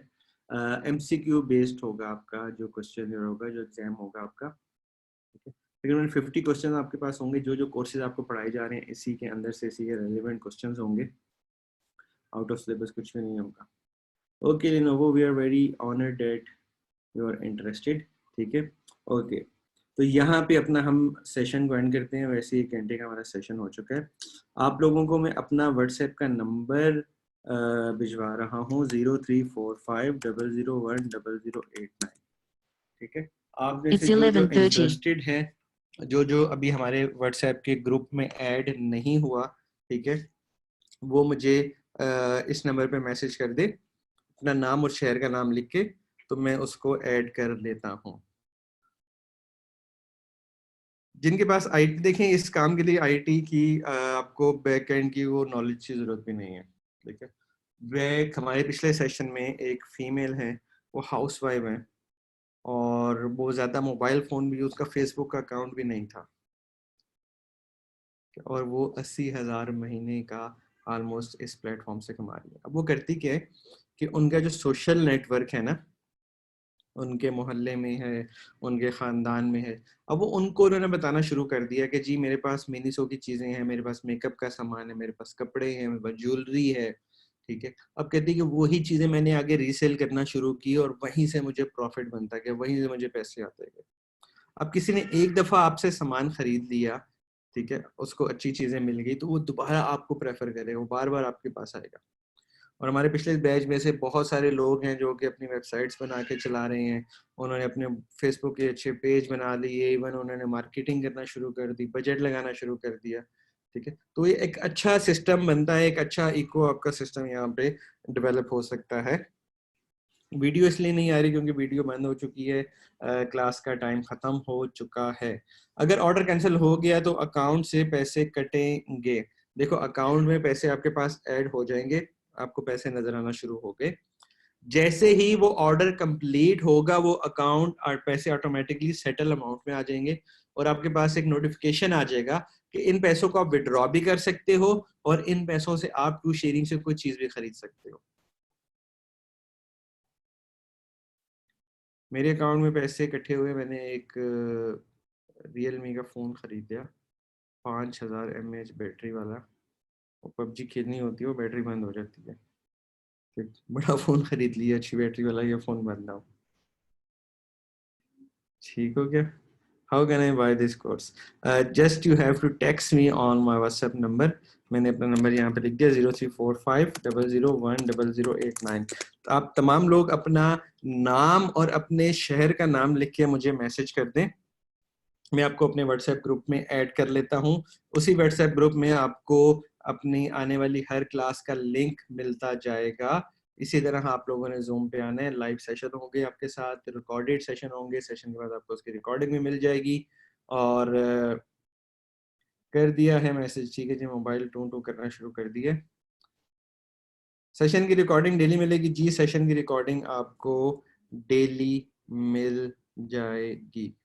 एमसीक्यू बेस्ड होगा आपका जो क्वेश्चन होगा, जो एग्जाम होगा आपका, ठीक है। तकरीबन 50 क्वेश्चन आपके पास होंगे, जो जो कोर्सेज आपको पढ़ाए जा रहे हैं इसी के अंदर से इसी के रेलिवेंट क्वेश्चन होंगे, आउट ऑफ सिलेबस कुछ भी नहीं होगा। Okay Lenovo, we are very honoured that you are interested, ठीक है। ओके, तो यहाँ पे अपना हम सेशन को एंड करते हैं। वैसे 1 घंटे का हमारा सेशन हो चुका है। आप लोगों को मैं अपना व्हाट्सएप का नंबर भिजवा रहा हूँ 0345001008, ठीक है। आप में से जो जो इंटरेस्टेड है, जो जो अभी हमारे व्हाट्सएप के ग्रुप में ऐड नहीं हुआ, ठीक है, वो मुझे इस नंबर पे मैसेज कर दे, अपना नाम और शहर का नाम लिख के, तो मैं उसको ऐड कर लेता हूँ। जिनके पास आईटी, देखें इस काम के लिए आईटी की आपको बैक एंड की वो नॉलेज की जरूरत भी नहीं है, ठीक है। बैक हमारे पिछले सेशन में एक फीमेल है, वो हाउस वाइफ है, और वो ज़्यादा मोबाइल फ़ोन भी, उसका फेसबुक का अकाउंट भी नहीं था, और वो 80,000 महीने का ऑलमोस्ट इस प्लेटफॉर्म से कमा रही है। अब वो करती क्या है कि उनका जो सोशल नेटवर्क है ना, उनके मोहल्ले में है, उनके ख़ानदान में है, अब वो उनको उन्होंने बताना शुरू कर दिया कि जी मेरे पास मिनीसो की चीज़ें हैं, मेरे पास मेकअप का सामान है, मेरे पास कपड़े हैं, मेरे पास ज्वेलरी है, ठीक है। अब कहती है कि वही चीज़ें मैंने आगे रीसेल करना शुरू की और वहीं से मुझे प्रॉफिट बनता गया, वहीं से मुझे पैसे आते गए। अब किसी ने एक दफ़ा आपसे सामान खरीद लिया, ठीक है, उसको अच्छी चीज़ें मिल गई, तो वो दोबारा आपको प्रेफर करे, वो बार बार आपके पास आएगा। और हमारे पिछले बैच में से बहुत सारे लोग हैं जो कि अपनी वेबसाइट्स बना के चला रहे हैं, उन्होंने अपने फेसबुक के अच्छे पेज बना लिए, इवन उन्होंने मार्केटिंग करना शुरू कर दी, बजट लगाना शुरू कर दिया, ठीक है। तो ये एक अच्छा सिस्टम बनता है, एक अच्छा इको आपका सिस्टम यहाँ पे डेवलप हो सकता है। वीडियो इसलिए नहीं आ रही क्योंकि वीडियो बंद हो चुकी है, क्लास का टाइम ख़त्म हो चुका है। अगर ऑर्डर कैंसिल हो गया तो अकाउंट से पैसे कटेंगे। देखो अकाउंट में पैसे आपके पास ऐड हो जाएंगे, आपको पैसे नजर आना शुरू हो गए। जैसे ही वो ऑर्डर कंप्लीट होगा, वो अकाउंट और पैसे ऑटोमेटिकली सेटल अमाउंट में आ जाएंगे, और आपके पास एक नोटिफिकेशन आ जाएगा कि इन पैसों को आप विड्रॉ भी कर सकते हो, और इन पैसों से आप टू शेयरिंग से कोई चीज भी खरीद सकते हो। मेरे अकाउंट में पैसे इकट्ठे हुए, मैंने एक रियलमी का फ़ोन खरीदा, 5000 mAh बैटरी वाला। और पबजी खेलनी होती है वो बैटरी बंद हो जाती है, फिर बड़ा फ़ोन खरीद लिया अच्छी बैटरी वाला, ये फ़ोन बंद ना हो। ठीक हो गया। How can I buy this course? Just you have to text me on my WhatsApp number. मैंने अपना नंबर यहाँ पे लिख दिया 0345001089. तो आप तमाम लोग अपना नाम और अपने शहर का नाम लिख के मुझे मैसेज कर दें. मैं आपको अपने व्हाट्सएप ग्रुप में ऐड कर लेता हूँ. उसी व्हाट्सएप ग्रुप में आपको अपनी आने वाली हर क्लास का लिंक मिलता जाएगा. इसी तरह आप लोगों ने जूम पे आना है. लाइव सेशन होंगे आपके साथ, रिकॉर्डेड सेशन होंगे. सेशन के बाद आपको उसकी रिकॉर्डिंग भी मिल जाएगी. और कर दिया है मैसेज. ठीक है जी, मोबाइल टू टू करना शुरू कर दिया. सेशन की रिकॉर्डिंग डेली मिलेगी जी. सेशन की रिकॉर्डिंग आपको डेली मिल जाएगी.